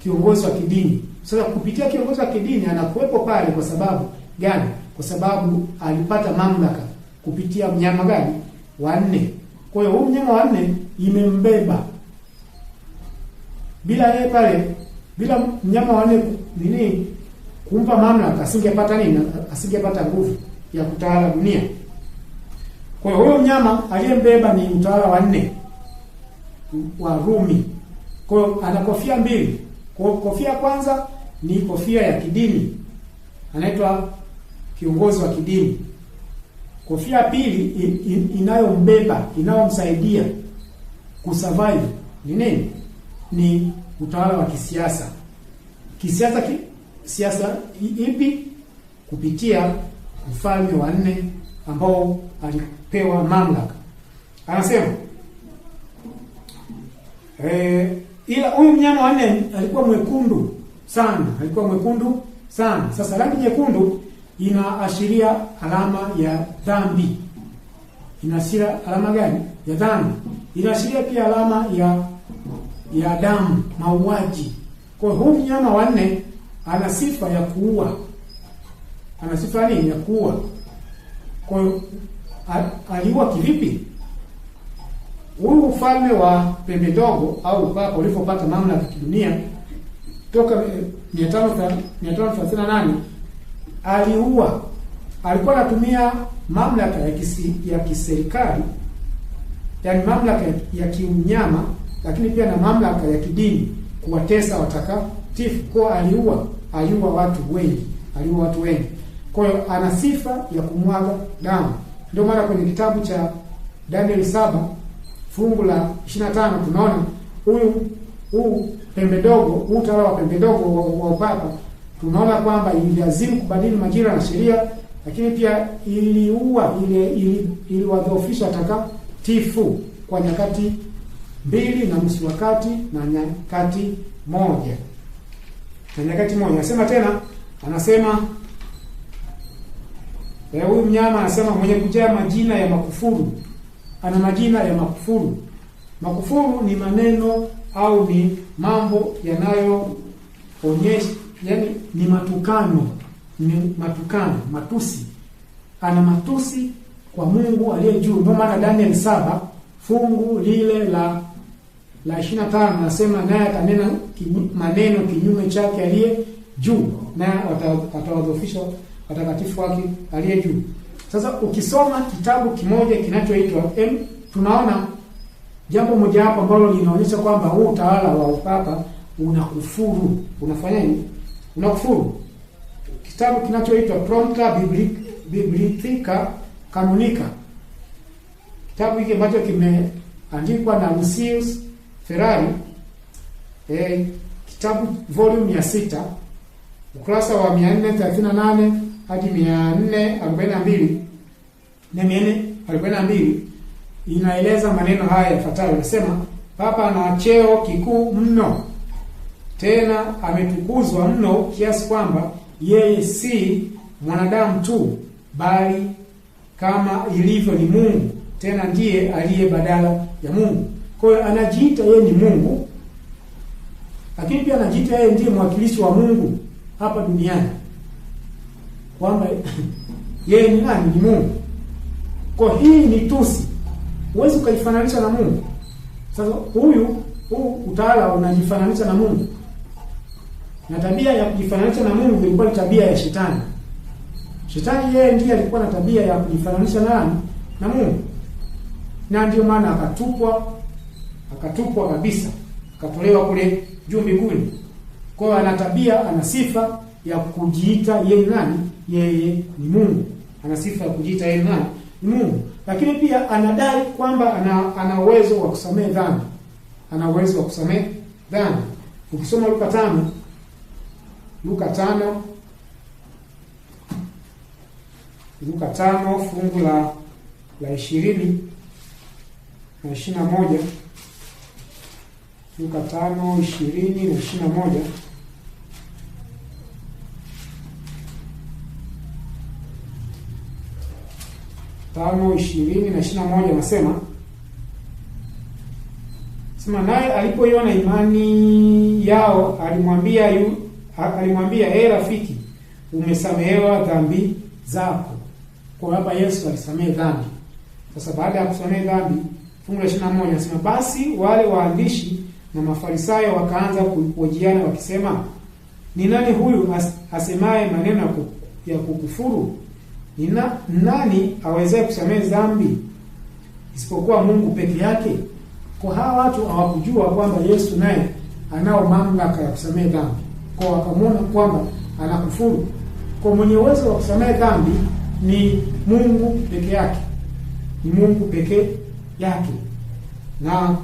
kiongozi wa kidini. Sasa kupitia kiongozi wa kidini anakuwepo pale kwa sababu gani? Kwa sababu alipata mamlaka kupitia mnyama gani? Wa 4. Kwa hiyo huyu mnyama wa 4 imembeba. Bila yeye pale, bila mnyama wa 4 kumpa mamlaka, asingepata nguvu ya kutawala dunia. Kwa hiyo huyo mnyama aliyembeba ni utawala wa 4 wa Rumi. Kwa hiyo ana kofia 2. Kwa hiyo kofia ya kwanza ni kofia ya kidini, anaitwa kiongozi wa kidini. Kofia ya pili inayombeba, inayomsaidia kusurvive ni nini? Ni utawala wa kisiasa. Siasa ipi? Kupitia mfalme wa 4 ambao alipewa mamlaka. Anasema ila huyu mnyama wa 4 alikuwa mwekundu sana. Sasa rangi nyekundu inaashiria alama ya dhambi. Inaashiria alama gani? Ya dhambi. Inaashiria pia alama ya damu, mauaji. Kwa hiyo huyu mnyama wa 4 ana sifa ya kuua. Ana sifa nini? Ya kuua. Kwa hiyo aliua kivipi? Huyu ufalme wa pembe ndogo au upapa ulipopata mamlaka kidunia toka 538 aliua. Alikuwa anatumia mamlaka ya kiserikali, yaani mamlaka ya kiunyama, lakini pia na mamlaka ya kidini kuwatesa watakatifu. Kwa aliua watu wengi. Kwa hiyo ana sifa ya kumwaga damu. Ndio maana kwenye kitabu cha Daniel 7 fungu la 25 tunaona huyu pembe ndogo, utawala wa pembe ndogo wa upapa, tunaona kwamba iliazimu kubadili majira na sheria, lakini pia iliwadhoofisha watakatifu kwa nyakati 2 na nusu wakati na nyakati moja. Anasema tena, huyu mnyama anasema mwenye kujaa majina ya makufuru. Ana majina ya makufuru. Makufuru ni maneno au ni mambo yanayoonyesha, yani ni matukano, matusi. Ana matusi kwa Mungu aliye juu. Ndio maana Daniel 7 fungu lile la 25 nasema naye atanena maneno kinyume chake aliye juu, naye atawadhoofisha watakatifu wake aliye juu. Sasa ukisoma kitabu kimoja kinachoitwa tunaona jambo moja hapo ambalo linaonyesha kwamba huu utawala wa upapa unakufuru. Unafanya nini? Unakufuru. Kitabu kinachoitwa Prompta Biblica Canonica. Kitabu hiki ambacho kimeandikwa na Lucius Ferrari, kitabu volume ya 6, ukurasa wa 438 hadi 442 na 442 inaeleza maneno haya yafuatayo. Inasema papa ana cheo kikuu mno, tena ametukuzwa mno kiasi kwamba yeye si mwanadamu tu, bali kama ilivyo ni Mungu, tena ndiye aliye badala ya Mungu. Kwa hiyo anajiita yeye ni Mungu, lakini pia anajiita yeye ndiye mwakilishi wa Mungu hapa duniani, kwamba yeye ni nani? Ni Mungu. Kwa hii ni tusi. huwezi ukajifananisha na Mungu. Sasa huu utawala unajifananisha na Mungu. Na tabia ya kujifananisha na Mungu ilikuwa ni tabia ya Shetani. Shetani yeye ndiye alikuwa na tabia ya kujifananisha na Mungu. Na ndio maana akatupwa kabisa, akatolewa kule juu mbinguni. Kwa hiyo ana tabia, ana sifa ya kujiita yeye nani? Yeye ni Mungu. Ana sifa ya kujiita yeye nani? Ni Mungu. Lakini pia anadai kwamba ana uwezo wa kusamehe dhambi. Ana uwezo wa kusamehe dhambi. Ukisoma Luka 5 fungu la 20 na 21. Luka 5:20 na 21. Tano 20 na 21 nasema naye alipoiona imani yao alimwambia rafiki, umesamehewa dhambi zako. Kwa hapa Yesu alisamehe dhambi. Sasa baada ya kusamehe dhambi, fungu la 21 nasema basi wale waandishi na Mafarisayo wakaanza kuhojiana wakisema, ni nani huyu asemaye maneno ya kukufuru? Nani awezaye kusamehe dhambi isipokuwa Mungu peke yake? Kwa hawa watu hawakujua kwamba Yesu naye anao mamlaka ya kusamehe dhambi. Kwa wakamwona kwamba anakufuru. Kwa mwenye uwezo wa kusamehe dhambi ni Mungu peke yake. Ni Mungu peke yake. Na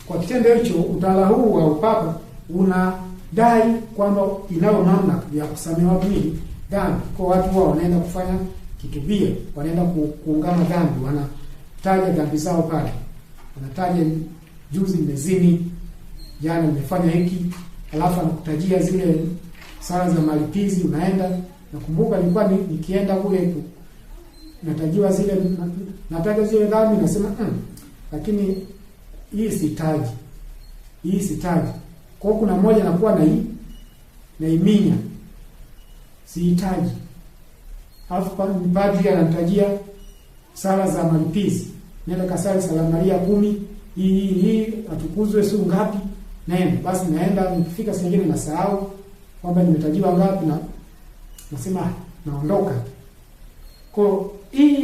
kwa kitendo hicho utawala huu wa upapa unadai kwamba inao mamlaka ya kusamehe watu nini? Dhambi. Kwa watu wao wanaenda kufanya kitubia, wanaenda kuungama dhambi, wanataja dhambi zao pale. Wanataja juzi nimezini, jana nimefanya hiki, alafu anakutajia zile sala za malipizi. Unaenda, nakumbuka nilikuwa nikienda kule natajiwa nataja zile dhambi, nasema lakini hii sitaji. Kwa kuna mmoja anakuwa na iminya sihitaji. Alafu padri anatajia sala za malipizi. Nenda kasali sala Maria 10, hii atukuzwe sio ngapi. Nenda. Basi naenda, nikifika singine nasahau kwamba nimetajiwa ngapi na nasema naondoka. Kwa hii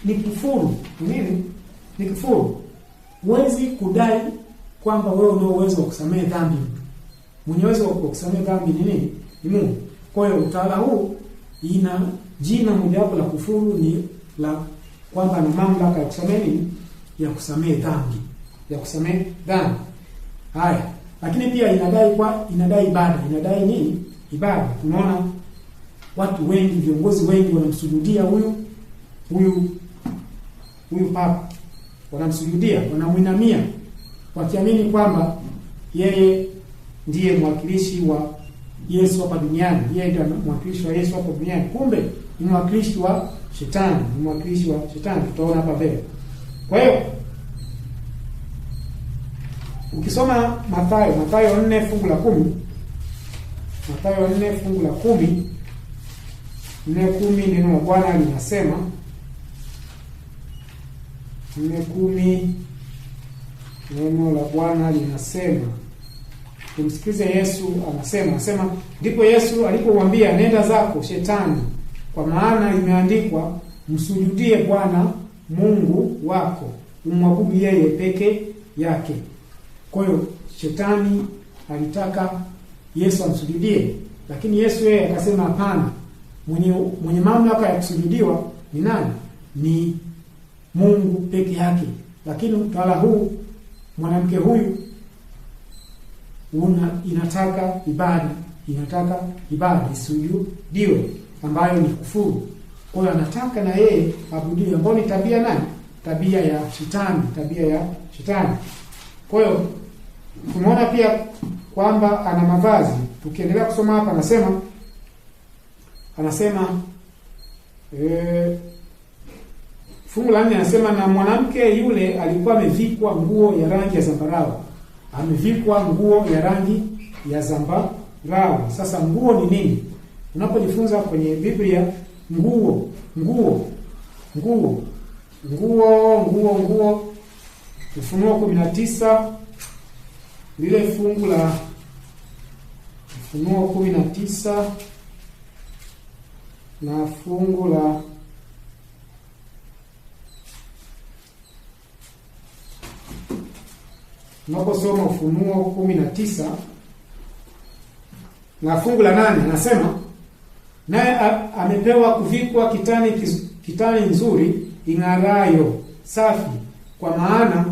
ni kufuru. Nini? Ni kufuru. Huwezi kudai kwamba wewe una uwezo wa kusamehe dhambi. Mwenye uwezo wa kusamehe dhambi ni nini? Ni Mungu. Kwa hiyo utawala huu ina jina mojawapo la kufuru, ni la kwamba ana mamlaka ya kusamehe nini? Ya kusamehe dhambi. Haya, lakini pia inadai ibada. Inadai nini? Ibada. Tunaona watu wengi, viongozi wengi wanamsujudia huyu papa. Wanamsujudia, wanamuinamia wakiamini kwamba yeye ndiye mwakilishi wa Yesu hapa duniani. Yeye ndiye mwakilishi wa Yesu hapa duniani. Kumbe ni mwakilishi wa Shetani, tutaona hapa mbele. Kwa hiyo ukisoma Mathayo 4 fungu la 10, Mathayo 4 fungu la 10, 4:10 neno la Bwana linasema, 4:10 neno la Bwana linasema, tumsikize Yesu anasema, ndipo Yesu alipomwambia, nenda zako Shetani, kwa maana imeandikwa, msujudie Bwana Mungu wako, umwabudu yeye peke yake. Kwa hiyo Shetani alitaka Yesu amsujudie, lakini Yesu yeye akasema hapana. Mwenye mamlaka ya kusujudiwa ni nani? Ni Mungu peke yake. Lakini utawala huu, mwanamke huyu inataka ibada isujudiwe, ambayo ni kufuru. Kwa hiyo anataka na yeye abudiwe, ambayo ni tabia nani? Tabia ya Shetani. Kwa hiyo tumeona pia kwamba ana mavazi. Tukiendelea kusoma hapa anasema fungu la 4 anasema, na mwanamke yule alikuwa amevikwa nguo ya rangi ya zambarau. Sasa nguo ni nini? Unapojifunza kwenye Biblia nguo nguo Ufunuo 19 lile fungu la Ufunuo 19 na fungu la unaposoma Ufunuo 19 na fungu la 8 anasema, naye amepewa kuvikwa kitani nzuri ing'arayo safi, kwa maana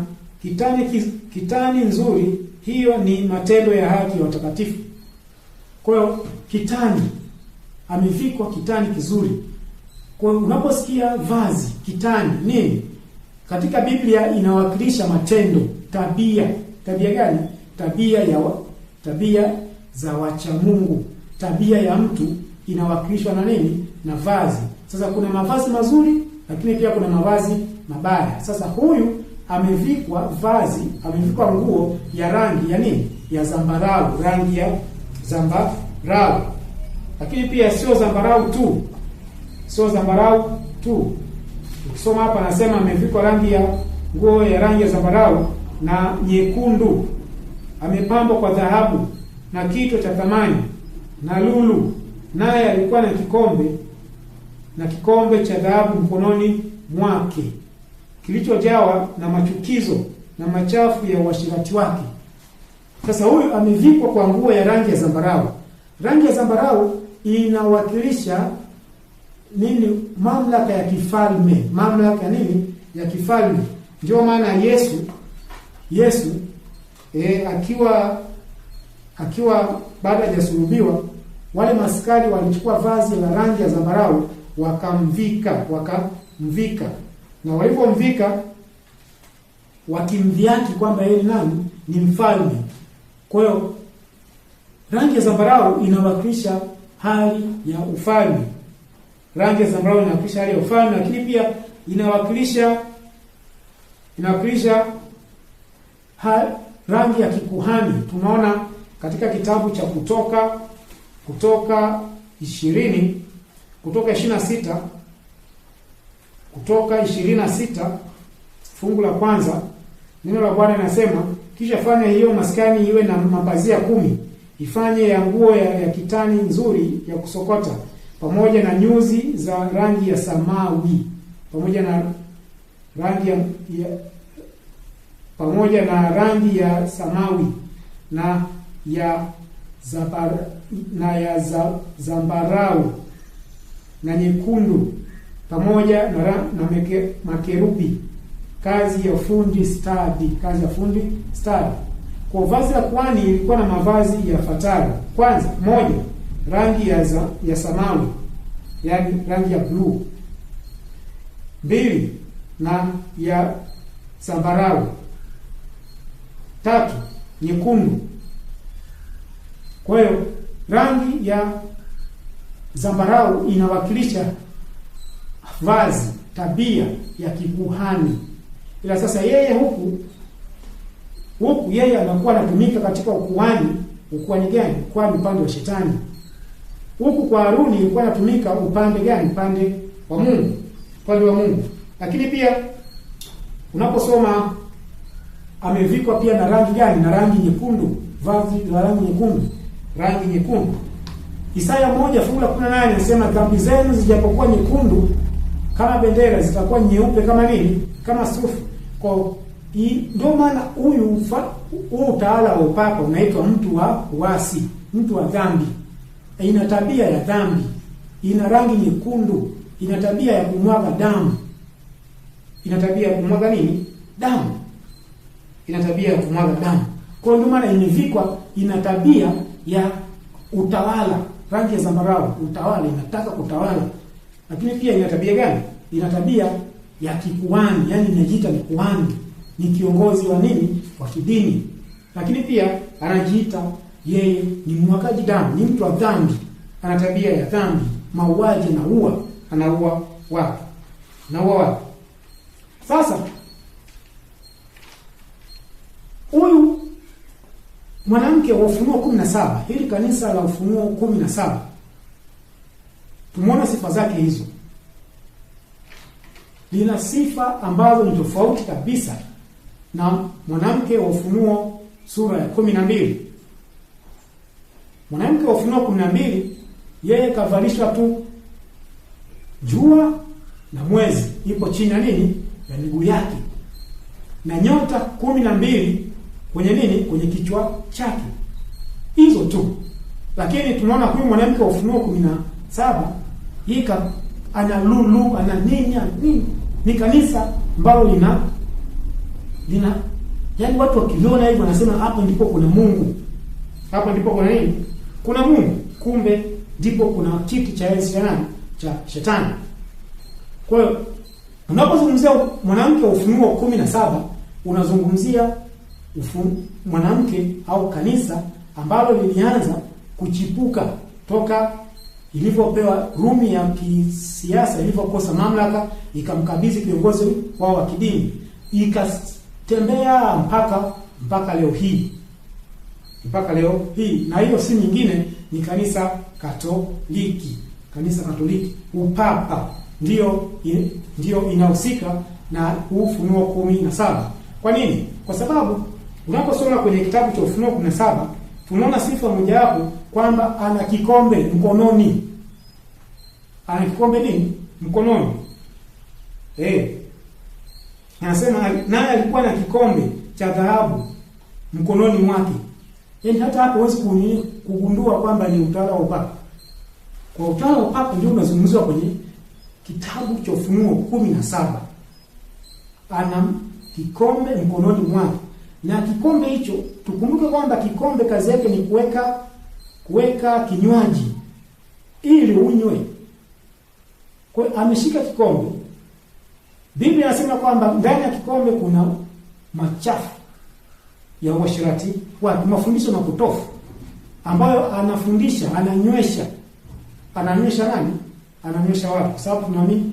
kitani nzuri hiyo ni matendo ya haki ya watakatifu. Kwa hiyo kitani, amevikwa kitani kizuri. Kwa hiyo unaposikia vazi kitani nini, katika Biblia inawakilisha matendo, tabia gani? Tabia za wacha Mungu. Tabia ya mtu inawakilishwa na nini? Na vazi. Sasa kuna mavazi mazuri, lakini pia kuna mavazi mabaya. Sasa huyu amevikwa nguo ya rangi ya nini? Ya zambarau, rangi ya zambarau. Lakini pia sio zambarau tu. Ukisoma hapa anasema amevikwa nguo ya rangi ya zambarau na nyekundu, amepambwa kwa dhahabu na kito cha thamani na lulu, naye alikuwa na kikombe cha dhahabu mkononi mwake, kilichojawa na machukizo na machafu ya uasherati wake. Sasa huyu amevikwa kwa nguo ya rangi ya zambarau. Rangi ya zambarau inawakilisha nini? Mamlaka ya kifalme. Mamlaka nini? Ya kifalme. Ndio maana Yesu akiwa baada ya kusulubiwa, wale maskari walichukua vazi la rangi ya zambarau wakamvika, na walipomvika wakimdhihaki kwamba yeye nani? Ni mfalme. Kwa hiyo rangi ya zambarau inawakilisha hali ya ufalme. Rangi ya zambarau inawakilisha hali ya ufalme, lakini pia inawakilisha rangi ya kikuhani. Tunaona katika kitabu cha Kutoka 26 fungu la kwanza, neno la Bwana linasema, kisha fanya hiyo maskani iwe na mapazia 10, ifanye ya nguo ya kitani nzuri ya kusokota, pamoja na nyuzi za rangi ya samawi, pamoja na rangi ya samawi na ya zambarau na nyekundu, pamoja na makerubi, kazi ya fundi stadi. Kwa vazi la kuhani ilikuwa na mavazi yafuatayo. Kwanza, moja, rangi ya samawi, yani rangi ya blue. 2, na ya zambarau. 3, nyekundu. Kwa hiyo rangi ya zambarau inawakilisha vazi, tabia ya kikuhani. Ila sasa yeye huku yeye anakuwa anatumika katika ukuhani gani? Ukuhani upande wa shetani. Huku kwa Haruni ilikuwa anatumika upande gani? Upande wa Mungu. Lakini pia unaposoma amevikwa pia na rangi gani? Na rangi nyekundu, vazi la rangi nyekundu. Isaya 1 fungu la 18 inasema, dhambi zenu zijapokuwa nyekundu kama bendera, zitakuwa nyeupe kama nini? Kama sufu. Kwa ndio maana huyu utawala wa upapa unaitwa mtu wa uasi, mtu wa dhambi. Ina tabia ya dhambi, ina rangi nyekundu, ina tabia ya kumwaga damu. Ina tabia ya kumwaga nini? Damu. Ina tabia ya kumwaga damu. Kwa ndio maana imevikwa, ina tabia ya utawala. Rangi ya zambarau, utawala, inataka kutawala. Lakini pia ina tabia gani? Ina tabia ya kikuhani, yani inajiita ni kuhani, ni kiongozi wa nini? Wa kidini. Lakini pia anajiita yeye ni mwagaji damu, ni mtu wa dhambi, ana tabia ya dhambi, mauaji, anaua watu. Sasa huyu mwanamke wa Ufunuo 17, hili kanisa la Ufunuo 17, tumeona sifa zake hizo. lina sifa ambazo ni tofauti kabisa na mwanamke wa Ufunuo sura ya 12. Mwanamke wa Ufunuo 12 yeye kavalishwa tu jua na mwezi ipo chini ya nini? Ya miguu yake. Na nyota 12 kwenye nini? Kwenye kichwa chake. Hizo tu. Lakini tunaona huyu mwanamke wa Ufunuo 17 yeye ana lulu, ana nini? Ni kanisa ambalo lina yaani watu wakiliona hivyo wanasema hapo ndipo kuna Mungu. Hapo ndipo kuna nini? Kuna Mungu. Kumbe ndipo kuna kiti cha enzi cha nani? Cha Shetani. Kwa hiyo unapozungumzia mwanamke wa Ufunuo 17 unazungumzia mwanamke au kanisa ambalo lilianza kuchipuka toka ilivyopewa Rumi ya kisiasa, ilivyokosa mamlaka ikamkabidhi kiongozi wao wa kidini, ikatembea mpaka leo hii. Mpaka leo hii, na hiyo si nyingine ni kanisa Katoliki. Kanisa Katoliki, upapa ndio inahusika na Ufunuo 17. Kwa nini? Kwa sababu unaposoma kwenye kitabu cha Ufunuo 17 tunaona sifa mojawapo kwamba ana kikombe mkononi. Ana kikombe nini? Mkononi. Anasema naye alikuwa na kikombe cha dhahabu mkononi mwake. Yaani hata hapo huwezi kugundua kwamba ni utawala wa upapa. Kwa utawala wa upapa ndio unazungumziwa kwenye kitabu cha Ufunuo 17. Ana kikombe mkononi mwake. Na kikombe hicho, tukumbuke kwamba kikombe kazi yake ni kuweka kinywaji ili unywe. Kwa hiyo ameshika kikombe. Biblia inasema kwamba ndani ya kikombe kuna machafu ya uasherati, mafundisho na potofu ambayo anafundisha, ananywesha nani? Ananywesha watu. Kwa sababu tunaamini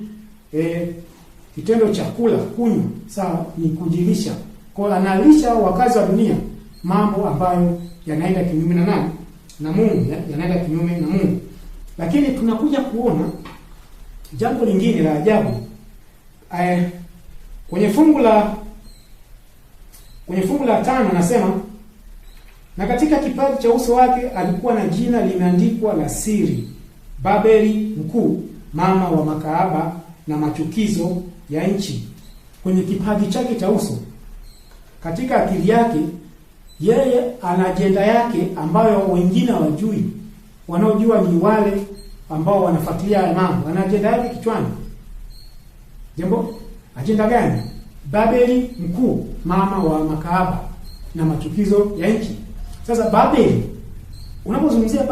kitendo cha kula, kunywa, sawa, ni kujilisha. Kwa hiyo analisha wakazi wa dunia mambo ambayo yanaenda kinyume na nani? Na Mungu, yanaenda kinyume na Mungu. Lakini tunakuja kuona jambo lingine la ajabu. Kwenye fungu la 5 anasema, na katika kipaji cha uso wake alikuwa na jina limeandikwa la siri, Babeli mkuu, mama wa makahaba na machukizo ya nchi. Kwenye kipaji chake cha uso, katika akili yake, yeye ana ajenda yake ambayo wengine hawajui. Wanaojua ni wale ambao wanafuatilia mambo. Ana ajenda yake kichwani. Ajenda gani? Babeli mkuu, mama wa makahaba na machukizo ya nchi. Sasa Babeli, unapozungumzia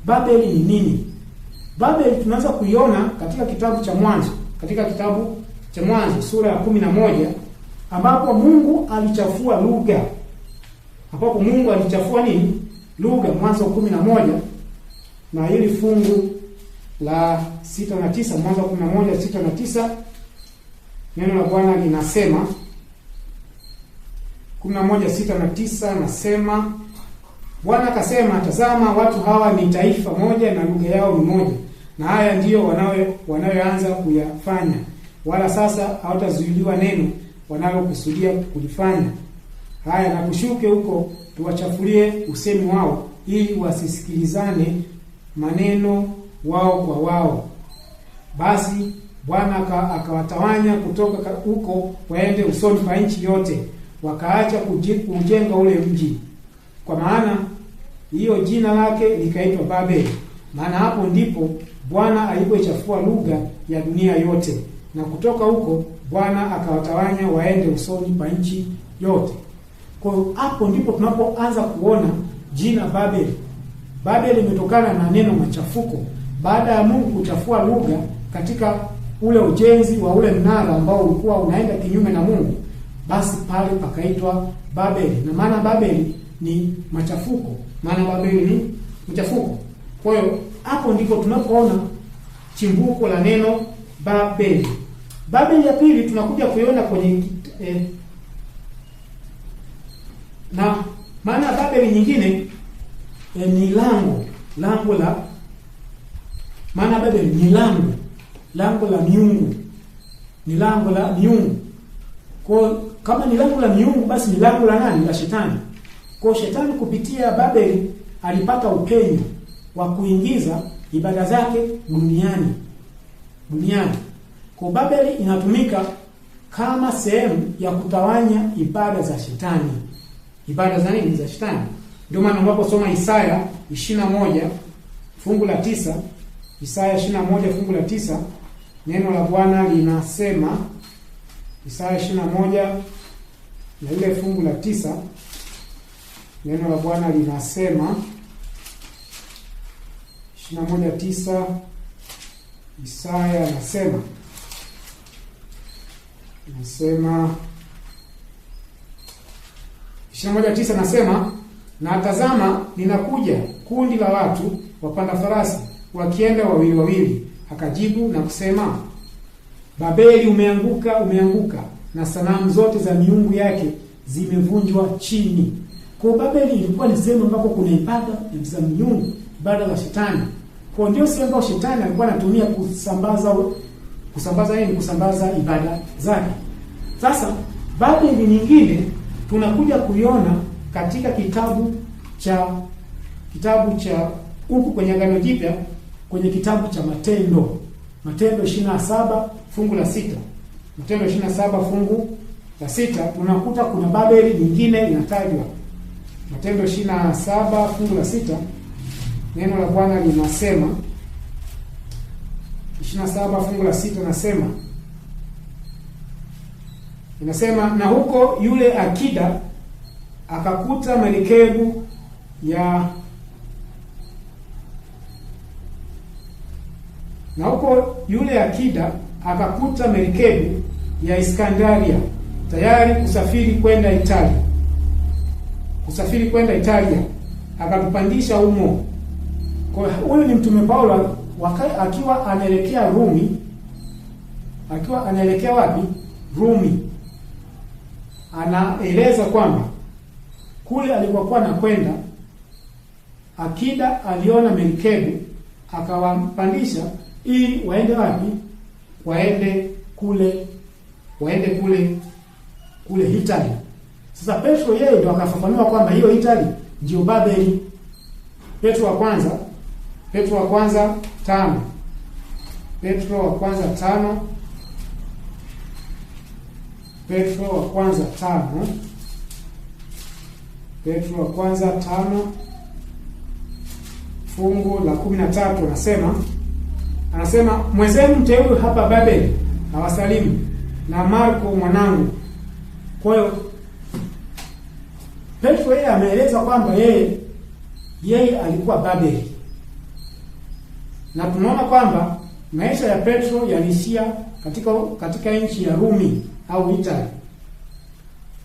Babeli ni nini? Babeli tunaanza kuiona katika kitabu cha Mwanzo. Katika kitabu cha Mwanzo sura ya 11 ambapo Mungu alichafua lugha. Ambapo Mungu alichafua nini? Lugha. Mwanzo 11 na hili fungu la 6 na 9, Mwanzo 11 6 na 9. Neno la Bwana linasema 11:6 na 9, nasema Bwana akasema, tazama watu hawa ni taifa moja na lugha yao ni moja, na haya ndiyo wanayoanza kuyafanya, wala sasa hawatazuiliwa neno wanalokusudia kulifanya. Haya, na kushuke huko tuwachafulie usemi wao, ili wasisikilizane maneno wao kwa wao. Basi Bwana akawatawanya kutoka huko waende usoni pa nchi yote, wakaacha kujenga ule mji. Kwa maana hiyo jina lake likaitwa Babeli, maana hapo ndipo Bwana alipoichafua lugha ya dunia yote. Na kutoka huko Bwana akawatawanya waende usoni pa nchi yote. Kwa hiyo hapo ndipo tunapoanza kuona jina Babeli. Babeli imetokana na neno machafuko. Baada ya Mungu kuchafua lugha katika ule ujenzi wa ule mnara ambao ulikuwa unaenda kinyume na Mungu, basi pale pakaitwa Babeli. Na maana Babeli ni machafuko. Maana Babeli ni machafuko. Kwa hiyo hapo ndipo tunapoona chimbuko la neno Babeli. Babeli ya pili tunakuja kuiona kwenye na maana Babeli nyingine ni lango la, maana Babeli ni lango la miungu. ni lango la miungu. Kwa kama ni lango la miungu, basi ni lango la nani? La shetani. Kwa shetani kupitia Babeli alipata upenyo wa kuingiza ibada zake duniani. Kwa Babeli inatumika kama sehemu ya kutawanya ibada za shetani. Ibada za nini? Za shetani. Ndio maana unaposoma Isaya 21 fungu la 9, Isaya 21 fungu la 9, neno la Bwana linasema, Isaya 21 na ile fungu la 9, neno la Bwana linasema 21:9, Isaya anasema 21:9 nasema, na tazama ninakuja, kundi la watu wapanda farasi wakienda wawili wawili. Akajibu na kusema, Babeli umeanguka, na sanamu zote za miungu yake zimevunjwa chini. Kwa Babeli ilikuwa ni sehemu ambako kuna ibada za miungu, ibada za shetani. Kwa ndio sehemu ambayo shetani alikuwa anatumia kusambaza ibada zake. Sasa Babeli nyingine tunakuja kuiona katika kitabu cha huku kwenye Agano Jipya, kwenye kitabu cha Matendo 27 fungu la 6. Matendo 27 fungu la 6 tunakuta kuna Babeli nyingine inatajwa. Matendo 27 fungu la 6, neno la Bwana linasema, 27 fungu la 6 inasema, na huko yule akida akakuta merikebu ya Iskandaria tayari kusafiri kwenda Italia, akatupandisha humo. Kwa huyu ni mtume Paulo akiwa anaelekea Rumi. Akiwa anaelekea wapi? Rumi. Anaeleza kwamba kule alikokuwa anakwenda, akida aliona merikebu akawampandisha ili waende wapi? Waende kule Italy. Sasa Petro yeye ndo akafafanua kwamba hiyo Italy ndio Babeli. Petro wa kwanza 5. Petro wa kwanza 5 fungu la 13 anasema mwenzenu mteule hapa Babeli awasalimu, na Marko mwanangu. Kwa hiyo Petro yeye ameeleza kwamba yeye alikuwa Babeli, na tunaona kwamba maisha ya Petro yalishia katika nchi ya Rumi au Italy.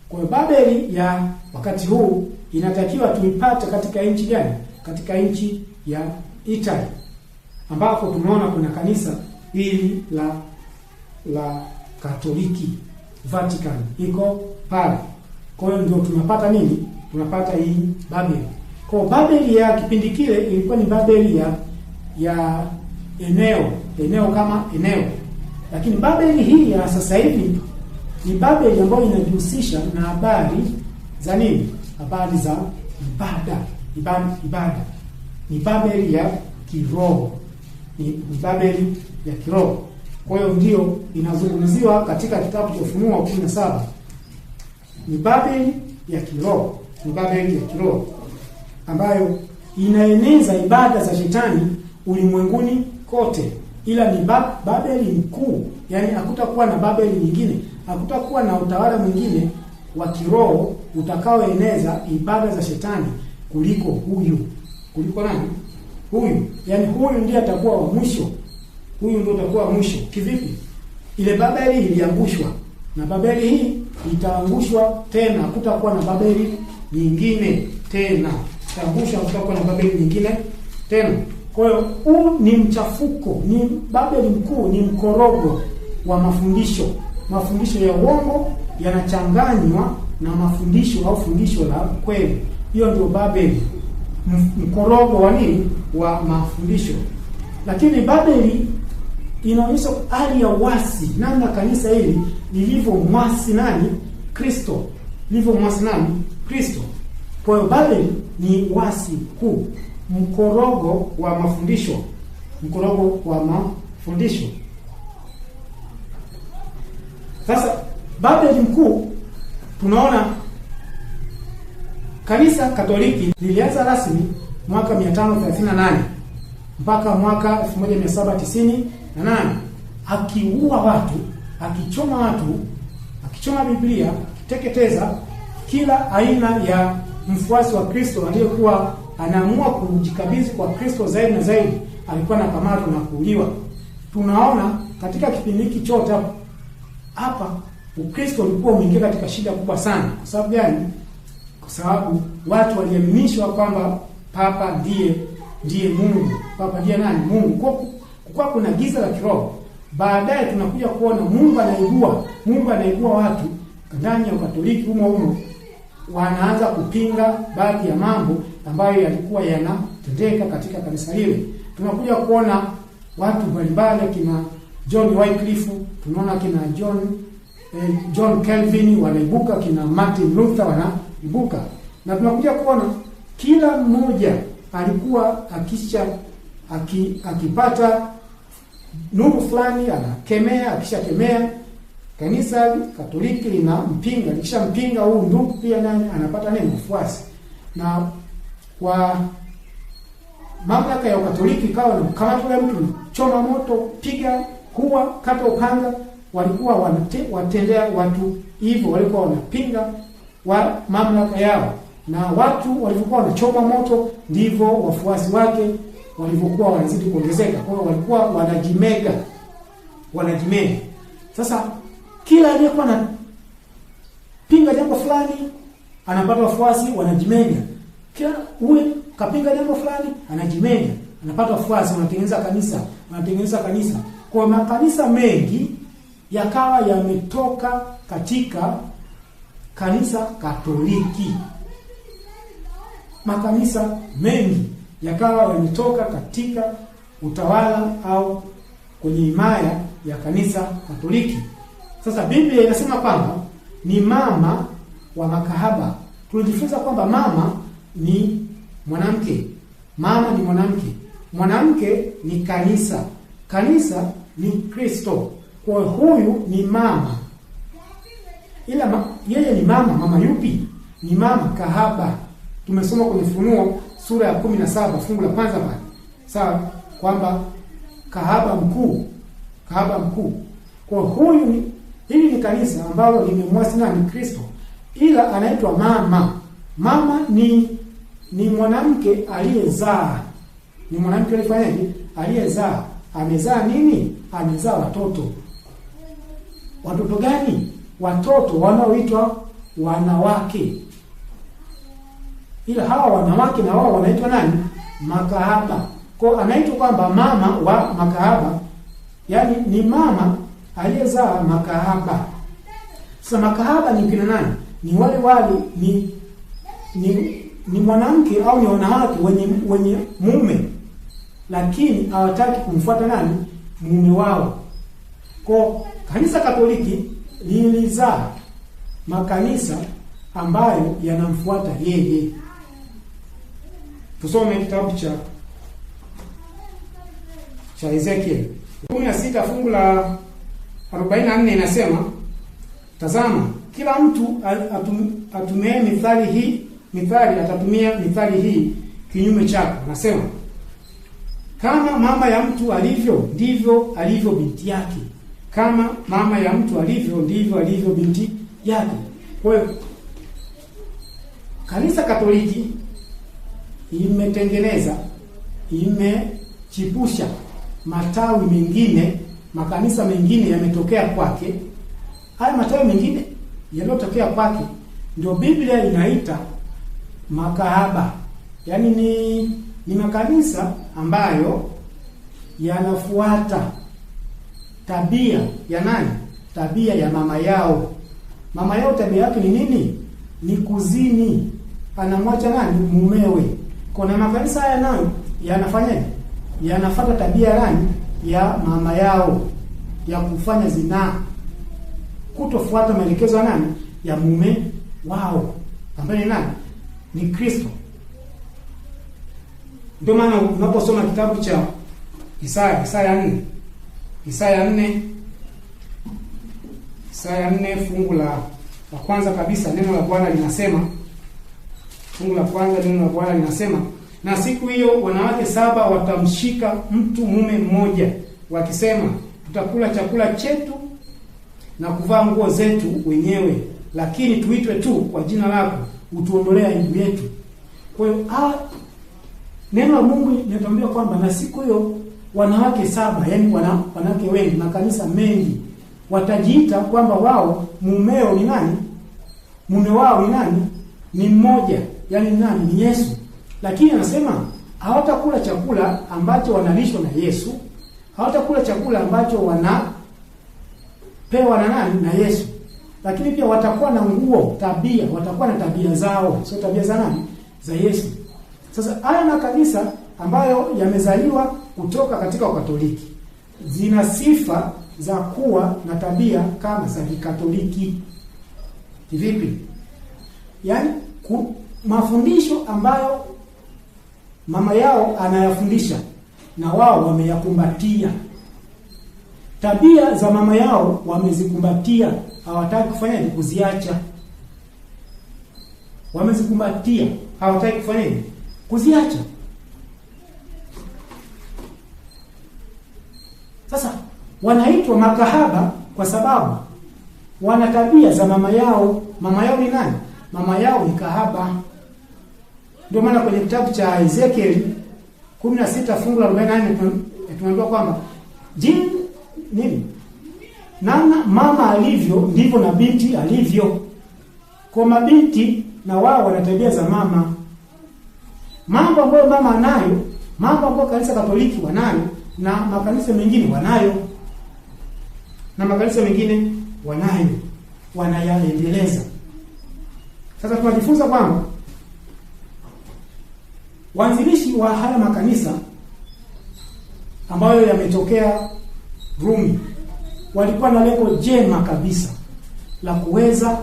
Kwa hiyo Babeli ya wakati huu inatakiwa tuipate katika nchi gani? Katika nchi ya Italy, ambapo tunaona kuna kanisa hili la Katoliki, Vatican iko pale. Kwa hiyo ndio tunapata nini? Tunapata hii Babeli. Kwa Babeli ya kipindi kile ilikuwa ni Babeli ya eneo kama eneo. Lakini Babeli hii ya sasa hivi ni Babeli ambayo inajihusisha na habari za nini? Habari za ibada. Ni Babeli ya kiroho. Ni Babeli ya kiroho. Kwa hiyo ndio inazungumziwa katika kitabu cha Ufunuo 17. Ni Babeli ya kiroho. Ni Babeli ya kiroho ambayo inaeneza ibada za shetani ulimwenguni kote. Ila ni Babeli mkuu. Yaani hakutakuwa na Babeli nyingine. Hakutakuwa na utawala mwingine wa kiroho utakaoeneza ibada za shetani kuliko huyu. Kuliko nani? Huyu. Yaani huyu ndiye atakuwa wa mwisho. Huyu ndio atakuwa wa mwisho. Kivipi? Ile Babeli iliangushwa, na Babeli hii itaangushwa tena. Hakutakuwa na Babeli nyingine tena. Itaangushwa, hakutakuwa na Babeli nyingine tena. Kwa hiyo huu ni mchafuko, ni Babeli mkuu, ni mkorogo wa mafundisho. Mafundisho ya uongo yanachanganywa na mafundisho au fundisho la kweli. Hiyo ndio Babeli. Mkorogo wa nini? Wa mafundisho. Lakini Babeli inaonyesha hali ya uasi, namna kanisa hili lilivyomwasi nani? Kristo. Lilivyomwasi nani? Kristo. Kwa hiyo Babeli ni uasi kuu, mkorogo wa mafundisho. Mkorogo wa mafundisho. Sasa Babeli mkuu, tunaona kanisa Katoliki lilianza rasmi mwaka 538 mpaka mwaka 1798, akiua watu, akichoma watu, akichoma Biblia, akiteketeza kila aina ya mfuasi wa Kristo aliyekuwa anaamua kujikabidhi kwa Kristo zaidi na zaidi, alikuwa anakamatwa na kuuliwa. Tunaona katika kipindi hiki chote hapa Ukristo ulikuwa umeingia katika shida kubwa sana. Kwa sababu gani? Kwa sababu watu waliaminishwa kwamba Papa ndiye Mungu. Papa ndiye nani? Mungu. Kwa kuna giza la kiroho. Baadaye tunakuja kuona Mungu anaibua watu ndani ya Katoliki humo wanaanza kupinga baadhi ya mambo ambayo yalikuwa yanatendeka katika kanisa lile. Tunakuja kuona watu mbalimbali, kina John Wycliffe, tunaona kina John Calvin wanaibuka, kina Martin Luther wanaibuka, na tunakuja kuona kila mmoja alikuwa akipata nuru fulani anakemea, akishakemea kanisa Katoliki linampinga, likishampinga huyu ndugu pia naye anapata neno mfuasi. Na kwa mamlaka ya Katoliki kawa kama vile mtu choma moto, piga, kuwa, kata upanga, walikuwa watendea watu hivyo, walikuwa wanapinga wa mamlaka yao. Na watu walivyokuwa wanachoma moto ndivyo wafuasi wake walivyokuwa wanazidi kuongezeka. Kwa hiyo walikuwa wanajimega. Sasa kila aliyekuwa anapinga jambo fulani anapata wafuasi wanajimega. Kila uwe kapinga jambo fulani anajimega, anapata wafuasi, wanatengeneza kanisa. Kwa makanisa mengi yakawa yametoka katika kanisa Katoliki. Makanisa mengi yakawa yametoka katika utawala au kwenye himaya ya kanisa Katoliki. Sasa Biblia inasema kwamba ni mama wa makahaba. Tulijifunza kwamba mama ni mwanamke. Mwanamke ni kanisa. Kanisa ni Kristo. Kwa huyu ni mama. Ila yeye ni mama yupi? Ni mama kahaba. Tumesoma kwenye Ufunuo sura ya 17 fungu la kwanza pale. Sawa, kwamba kahaba mkuu. Kwa huyu hili ni kanisa ambalo limemwasi nani? Kristo. Ila anaitwa mama. Mama ni mwanamke aliyezaa. Ni mwanamke alifanyaje? Aliyezaa. Amezaa nini? Amezaa watoto. Watoto gani? Watoto wanaoitwa wanawake. Ila hawa wanawake na wao wanaitwa nani? Makahaba. Kwa anaitwa kwamba mama wa makahaba, yani ni mama aliyezaa makahaba. Sasa makahaba ni kina nani? Ni wale ni mwanamke au ni wanawake wenye mume, lakini hawataki kumfuata nani? Mume wao. Kwa kanisa Katoliki lilizaa makanisa ambayo yanamfuata yeye. Tusome kitabu cha Ezekiel 16 fungu la 44 inasema, tazama, kila mtu atumie atatumia mithali hii kinyume chako. Nasema, kama mama ya mtu alivyo ndivyo alivyo binti yake. Kama mama ya mtu alivyo ndivyo alivyo binti yake. Kwa hiyo kanisa Katoliki imechipusha matawi mengine, makanisa mengine yametokea kwake. Haya matawi mengine yaliyotokea kwake ndio Biblia inaita makahaba. Yaani ni makanisa ambayo yanafuata tabia ya nani? Tabia ya mama yao. Mama yao tabia yake ni nini? Ni kuzini. Anamwacha nani? Mumewe. Kuna makanisa haya nayo yanafanyaje? Yanafuata tabia ya nani? ya mama yao ya kufanya zinaa, kutofuata maelekezo ya nani? Ya mume wao ambaye ni nani? Ni Kristo. Ndio maana unaposoma kitabu cha Isaya 4 fungu la kwanza kabisa, neno la Bwana linasema, fungu la kwanza, neno la Bwana linasema, na siku hiyo wanawake 7 watamshika mtu mume mmoja, wakisema, tutakula chakula chetu na kuvaa nguo zetu wenyewe, lakini tuitwe tu kwa jina lako, utuondolee aibu yetu. Kwa hiyo neno la Mungu linatuambia kwamba na siku hiyo wanawake 7, yani wanawake wengi, makanisa mengi, watajiita kwamba wao mumeo ni nani? Mume wao ni nani? Ni mmoja, yani nani? Ni Yesu. Lakini anasema hawatakula chakula ambacho wanalishwa na Yesu, hawatakula chakula ambacho wanapewa na nani? Na Yesu. Lakini pia watakuwa na nguo, tabia, watakuwa na tabia zao, sio tabia za nani? Za Yesu. Sasa haya makanisa ambayo yamezaliwa kutoka katika Ukatoliki zina sifa za kuwa na tabia kama za Kikatoliki. Kivipi? Yaani mafundisho ambayo mama yao anayafundisha na wao wameyakumbatia. Tabia za mama yao wamezikumbatia, hawataki kufanya ni kuziacha. Wamezikumbatia, hawataki kufanya ni kuziacha. Sasa wanaitwa makahaba kwa sababu wana tabia za mama yao. Mama yao ni nani? Mama yao ni kahaba. Ndio maana kwenye kitabu cha Ezekiel 16 fungu la 48 tunaambiwa kwamba namna mama alivyo ndivyo na binti alivyo. Kwa mabinti na wao wana tabia za mama. Mambo ambayo mama anayo, mambo ambayo kanisa Katoliki wanayo na makanisa mengine wanayo. Na makanisa mengine wanayo, wanayaendeleza. Sasa tunajifunza kwamba waanzilishi wa haya makanisa ambayo yametokea Rumi walikuwa na lengo jema kabisa la kuweza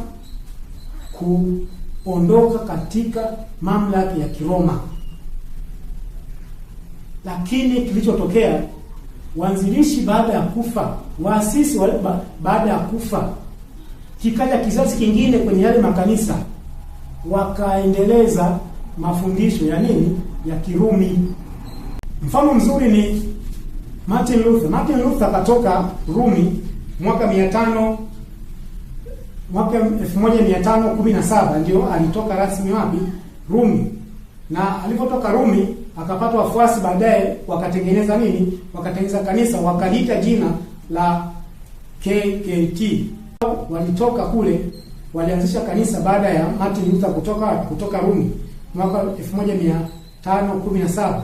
kuondoka katika mamlaka ya Kiroma. Lakini kilichotokea, waanzilishi baada ya kufa, waasisi baada ya kufa, kikaja kizazi kingine kwenye yale makanisa, wakaendeleza mafundisho ya nini? Ya Kirumi. Mfano mzuri ni Martin Luther. Martin Luther katoka Rumi mwaka 1517 ndio alitoka rasmi wapi? Rumi. Na alipotoka Rumi akapata wafuasi, baadaye wakatengeneza nini? Wakatengeneza kanisa, wakaliita jina la KKT. Walitoka kule, walianzisha kanisa baada ya Martin Luther kutoka Rumi mwaka 1517.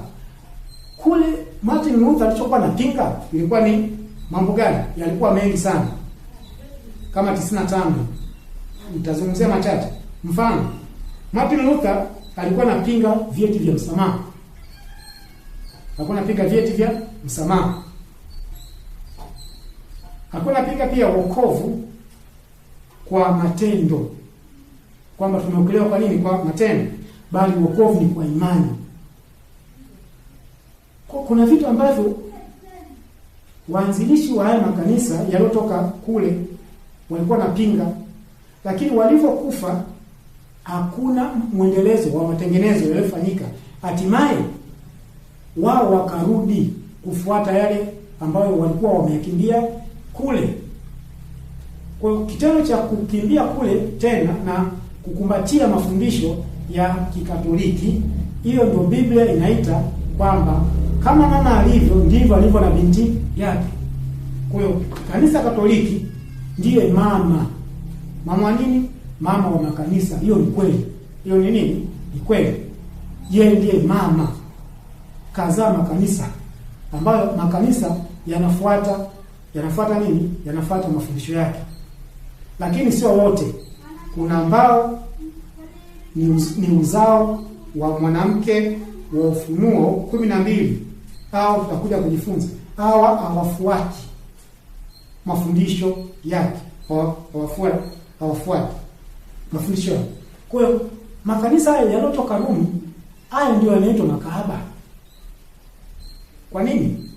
Kule Martin Luther alichokuwa anapinga ilikuwa ni mambo gani? Yalikuwa mengi sana, kama 95. Nitazungumzia machache. Mfano, Martin Luther alikuwa anapinga vyeti vya msamaha. Alikuwa anapinga vyeti vya msamaha. Alikuwa anapinga pia wokovu kwa matendo, kwamba tumeokolewa kwa nini? Kwa matendo, bali wokovu ni kwa imani. Kuna vitu ambavyo waanzilishi wa haya makanisa yaliyotoka kule walikuwa napinga, lakini walivyokufa hakuna mwendelezo wa matengenezo yaliyofanyika. Hatimaye wao wakarudi kufuata yale ambayo walikuwa wameyakimbia kule. Kwa kitendo cha kukimbia kule tena na kukumbatia mafundisho ya Kikatoliki, hiyo ndio Biblia inaita kwamba kama mama alivyo ndivyo alivyo na binti yake. Kwa hiyo kanisa Katoliki ndiye mama wa nini? Mama wa makanisa. Hiyo ni kweli. Hiyo ni nini? Ni kweli. Yeye ndiye mama, kazaa makanisa ambayo makanisa yanafuata nini? Yanafuata mafundisho yake. Lakini sio wote. Kuna ambao ni uzao wa mwanamke wa Ufunuo 12 au tutakuja kujifunza. hawafuati mafundisho yake, hawafuati mafundisho yake. Kwa hiyo makanisa haya yaliyotoka Rumi, haya ndio yanaitwa makahaba. Kwa nini?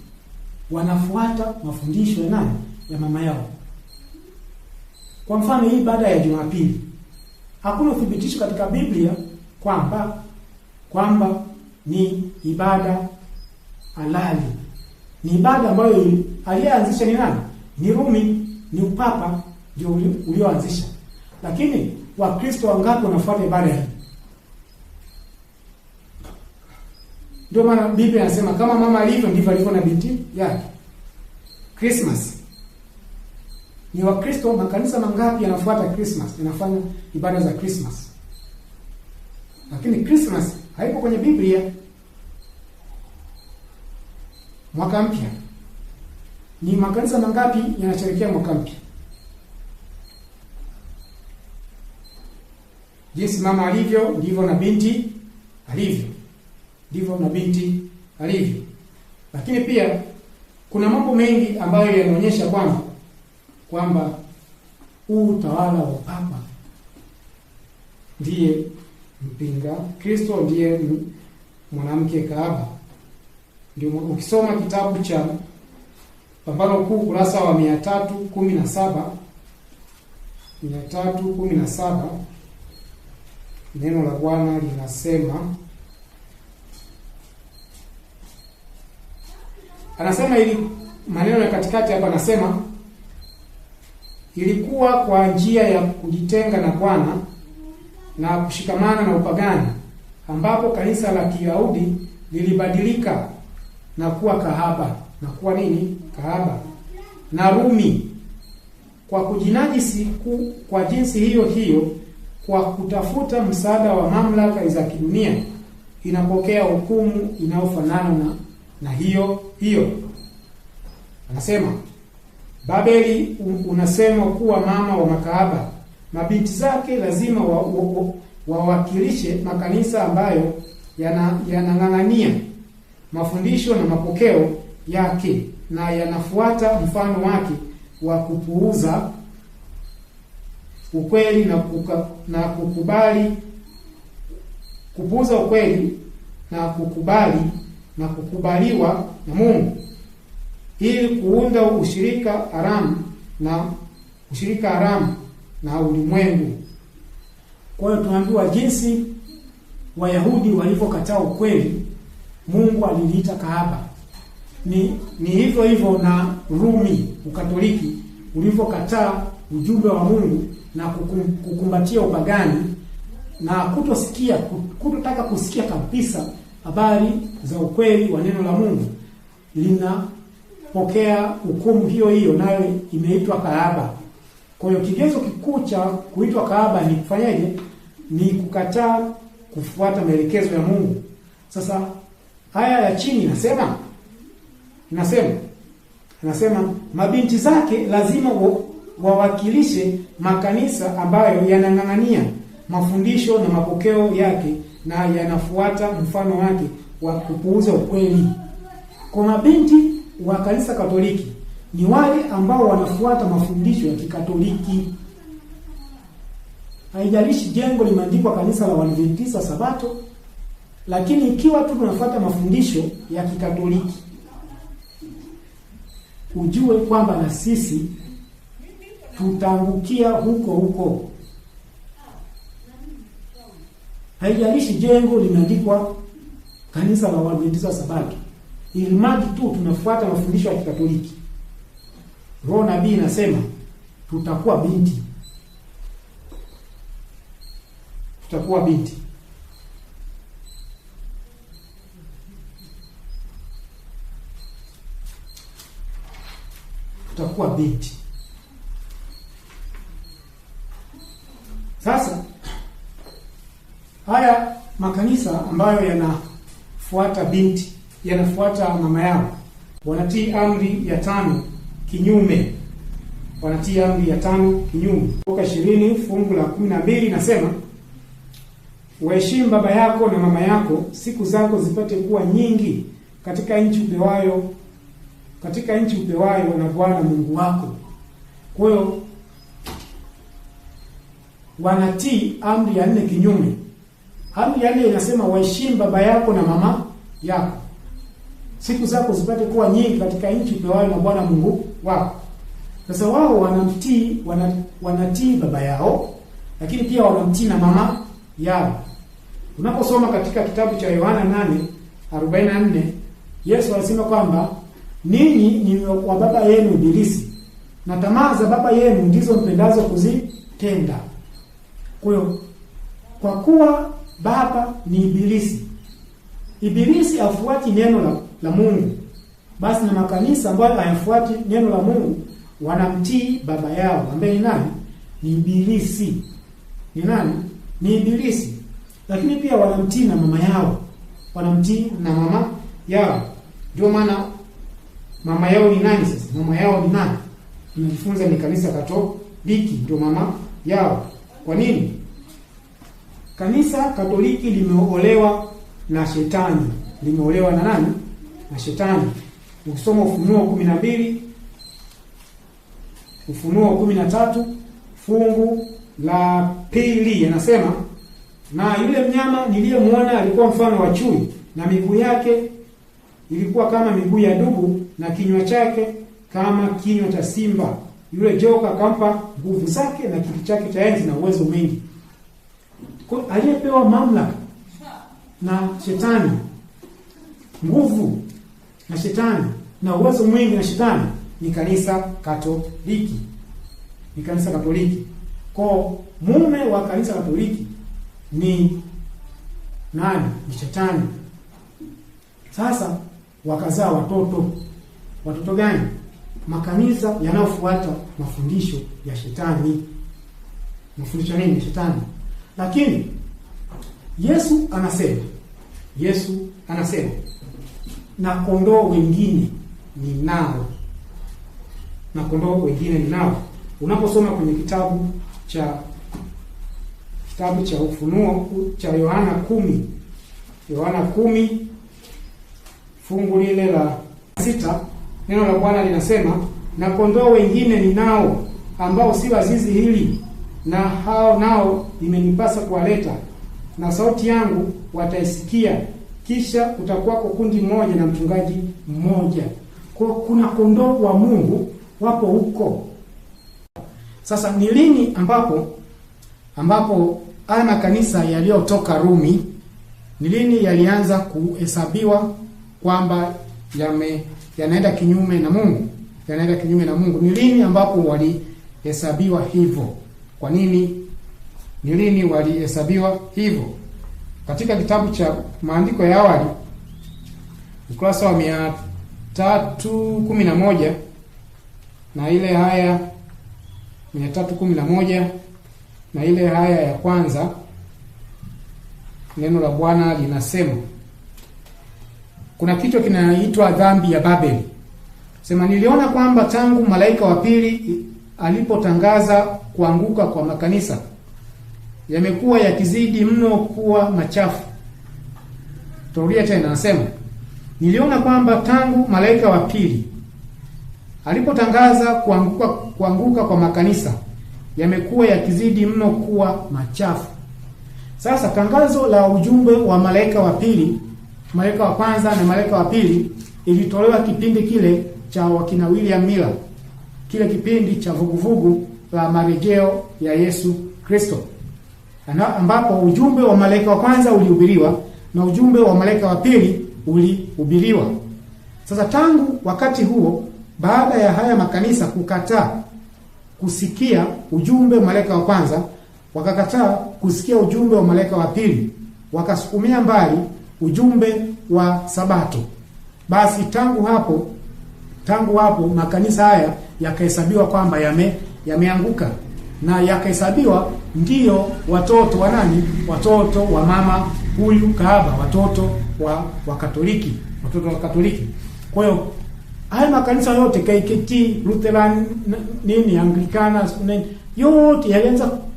Wanafuata mafundisho ya nani? Ya mama yao. Kwa mfano, hii ibada ya Jumapili, hakuna uthibitisho katika Biblia kwamba ni ibada halali. Ni ibada ambayo aliyeanzisha ni nani? Ni Rumi, ni upapa ndio ulioanzisha. Lakini Wakristo wangapi wanafuata ibada hii? Ndio maana Biblia inasema kama mama alivyo ndivyo alivyo na binti yake. Christmas. Ni Wakristo, makanisa mangapi yanafuata Christmas, yanafanya ibada za Christmas? Lakini Christmas haipo kwenye Biblia. Mwaka mpya, ni makanisa mangapi yanasherehekea mwaka mpya? Jinsi mama alivyo ndivyo na binti alivyo, ndivyo na binti alivyo. Lakini pia kuna mambo mengi ambayo yanaonyesha kwamba huu utawala wa papa ndiye mpinga Kristo, ndiye mwanamke kahaba. Ndio ukisoma kitabu cha Pambano Kuu kurasa wa 317 neno la Bwana linasema, anasema ili maneno ya katikati hapa, anasema ilikuwa kwa njia ya kujitenga na Bwana na kushikamana na upagani ambapo kanisa la Kiyahudi lilibadilika na kuwa kahaba. Na kuwa nini? Kahaba. Na Rumi kwa kujinajisi kwa jinsi hiyo hiyo, kwa kutafuta msaada wa mamlaka za kidunia, inapokea hukumu inayofanana na hiyo hiyo. Anasema Babeli unasema kuwa mama wa makahaba. Mabinti zake lazima wawakilishe makanisa ambayo yanang'ang'ania mafundisho na mapokeo yake na yanafuata mfano wake wa kupuuza ukweli na kupuuza ukweli na kukubaliwa na Mungu, ili kuunda ushirika haramu na ulimwengu. Kwa hiyo tunaambiwa jinsi Wayahudi walivyokataa ukweli, Mungu aliliita kahaba. Ni hivyo hivyo na Rumi, Ukatoliki, ulivyokataa ujumbe wa Mungu na kukumbatia upagani na kutotaka kusikia kabisa habari za ukweli wa neno la Mungu, linapokea hukumu hiyo hiyo, nayo imeitwa kahaba. Kwa hiyo kigezo kikuu cha kuitwa kahaba ni kufanyaje? Ni kukataa kufuata maelekezo ya Mungu. Sasa haya ya chini inasema mabinti zake lazima wawakilishe makanisa ambayo yanang'ang'ania mafundisho na mapokeo yake na yanafuata mfano wake wa kupuuza ukweli. Kwa mabinti wa kanisa Katoliki ni wale ambao wanafuata mafundisho ya Kikatoliki. Haijalishi jengo limeandikwa kanisa la Waadventista Sabato, lakini ikiwa tu tunafuata mafundisho ya Kikatoliki, ujue kwamba na sisi tutaangukia huko. Haijalishi jengo limeandikwa kanisa la Waadventista Sabato, ilimadi tu tunafuata mafundisho ya Kikatoliki. Roho nabii inasema tutakuwa binti. Tutakuwa binti. Tutakuwa binti. Sasa haya makanisa ambayo yanafuata binti, yanafuata mama yao, wanatii amri ya 5 kinyume. Wanatii amri ya 5 kinyume. Kutoka 20 fungu la 12 nasema, waheshimu baba yako na mama yako, siku zako zipate kuwa nyingi katika nchi upewayo katika nchi upewayo na Bwana Mungu wako. Kwa hiyo wanatii amri ya 4 kinyume. Amri ya 4 inasema waheshimu baba yako na mama yako, siku zako zipate kuwa nyingi katika nchi upewayo na Bwana Mungu wako. Sasa wao wanatii baba yao, lakini pia wanamtii na mama yao. Unaposoma katika kitabu cha Yohana 8:44, Yesu alisema kwamba ninyi ni wa baba yenu Ibilisi, na tamaa za baba yenu ndizo mpendazo kuzitenda. Kwa kuwa baba ni Ibilisi afuati neno la Mungu, basi na makanisa ambayo hayafuati neno la Mungu wanamtii baba yao, ambaye ni nani? Ni Ibilisi. Ni nani? Ni Ibilisi. Lakini pia wanamtii na mama yao. Ndio maana mama yao ni nani sasa? Mama yao ni nani? Tunajifunza ni kanisa Katoliki, ndio mama yao. Kwa nini? Kanisa Katoliki limeolewa na shetani. Limeolewa na nani? Na shetani. Ukisoma Ufunuo 12, Ufunuo 13 fungu la 2, yanasema, na yule mnyama niliyemwona alikuwa mfano wa chui, na miguu yake ilikuwa kama miguu ya dubu, na kinywa chake kama kinywa cha simba. Yule joka akampa nguvu zake na kiti chake cha enzi na uwezo mwingi. Kwa aliyepewa mamlaka na shetani, nguvu na shetani na uwezo mwingi na shetani, ni kanisa Katoliki. Ni kanisa Katoliki. Kwa mume wa kanisa Katoliki ni nani? Ni shetani. Sasa wakazaa watoto gani? Makanisa yanayofuata mafundisho ya shetani. Mafundisho nini? Shetani. Lakini Yesu anasema na kondoo wengine ninao. Unaposoma kwenye kitabu cha Ufunuo cha Yohana 10 fungu lile la 6, neno la Bwana linasema, na kondoo wengine ninao ambao si wa zizi hili, na hao nao imenipasa kuwaleta, na sauti yangu wataisikia, kisha kutakuwako kundi moja na mchungaji mmoja. Kwa kuna kondoo wa Mungu wapo huko. Sasa ni lini ambapo haya makanisa yaliyotoka Rumi, ni lini yalianza kuhesabiwa kwamba yanaenda kinyume na Mungu? Ni lini ambapo walihesabiwa hivyo? Kwa nini? Ni lini walihesabiwa hivyo? Katika kitabu cha maandiko ya awali, ukurasa wa 311 na ile haya 311 na ile haya ya kwanza, neno la Bwana linasema, kuna kitu kinaitwa dhambi ya Babeli. Sema, niliona kwamba tangu malaika wa pili alipotangaza kuanguka kwa makanisa, yamekuwa yakizidi mno kuwa machafu. Turudia tena, nasema, niliona kwamba tangu malaika wa pili alipotangaza kuanguka kwa makanisa, yamekuwa yakizidi mno kuwa machafu. Sasa tangazo la ujumbe wa malaika wa pili, malaika wa kwanza na malaika wa pili, ilitolewa kipindi kile cha wakina William Miller, kile kipindi cha vuguvugu la marejeo ya Yesu Kristo, ambapo ujumbe wa malaika wa kwanza ulihubiriwa na ujumbe wa malaika wa pili ulihubiriwa. Sasa tangu wakati huo, baada ya haya makanisa kukataa kusikia ujumbe wa malaika wa kwanza, wakakataa kusikia ujumbe wa malaika wa pili, wakasukumia mbali ujumbe wa Sabato, basi tangu hapo makanisa haya yakahesabiwa kwamba yameanguka, na yakahesabiwa ndiyo watoto wa nani? Watoto wa mama huyu kahaba, watoto wa Katoliki, watoto wa Katoliki. Kwa hiyo haya makanisa yote, KKT, Lutheran, Anglikana, yote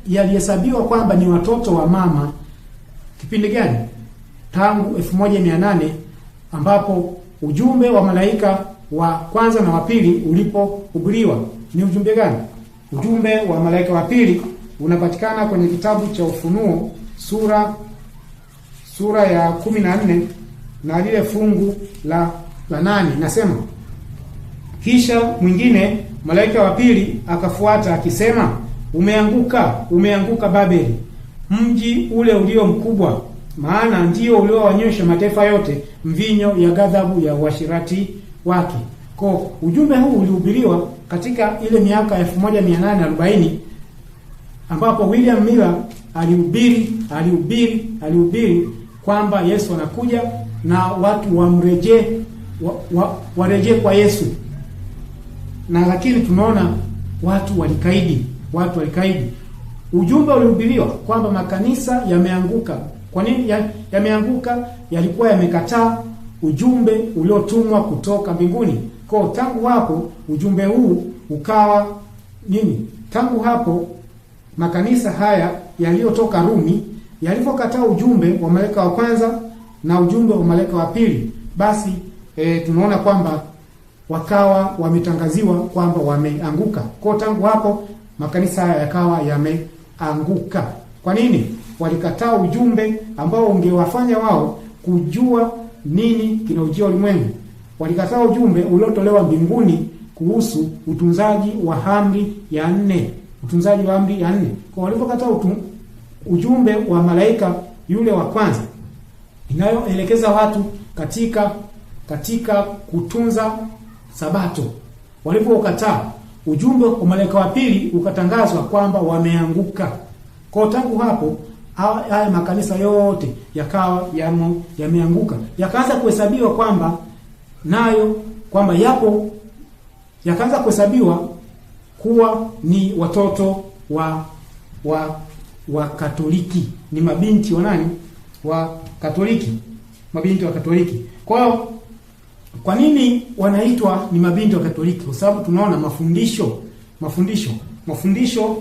yalihesabiwa kwamba ni watoto wa mama. Kipindi gani? Tangu 1800, ambapo ujumbe wa malaika wa kwanza na wa pili ulipohubiriwa. Ni ujumbe gani? Ujumbe wa malaika wa pili unapatikana kwenye kitabu cha Ufunuo sura ya 14 na lile fungu la 8. Nasema, kisha mwingine malaika wa pili akafuata akisema, umeanguka Babeli, mji ule ulio mkubwa, maana ndio uliowanywesha mataifa yote mvinyo ya ghadhabu ya uasherati wake. Kwa ujumbe huu ulihubiriwa katika ile miaka 1840 ambapo William Miller alihubiri kwamba Yesu anakuja na watu warejee kwa Yesu. Na lakini tunaona watu walikaidi. Ujumbe ulihubiriwa kwamba makanisa yameanguka. Kwa nini yameanguka? Yalikuwa yamekataa ujumbe uliotumwa kutoka mbinguni. Kwa tangu hapo ujumbe huu ukawa nini? Tangu hapo makanisa haya yaliyotoka Rumi yalipokataa ujumbe wa malaika wa kwanza na ujumbe wa malaika wa pili, basi tunaona kwamba wakawa wametangaziwa kwamba wameanguka. Kwa tangu hapo makanisa haya yakawa yameanguka. Kwa nini? Walikataa ujumbe ambao ungewafanya wao kujua nini kinaujia ulimwengu. Walikataa ujumbe uliotolewa mbinguni kuhusu utunzaji wa amri ya 4. Kwa walipokataa ujumbe wa malaika yule wa kwanza inayoelekeza watu katika kutunza Sabato, walipokataa ujumbe wa malaika wa pili ukatangazwa kwamba wameanguka. Kwa tangu hapo haya makanisa yote yakawa yameanguka, yakaanza kuhesabiwa yakaanza kuhesabiwa kuwa ni watoto wa Katoliki, ni mabinti wa nani? Wa Katoliki, mabinti wa Katoliki. Kwa hiyo kwa nini wanaitwa ni mabinti wa Katoliki? Kwa sababu tunaona mafundisho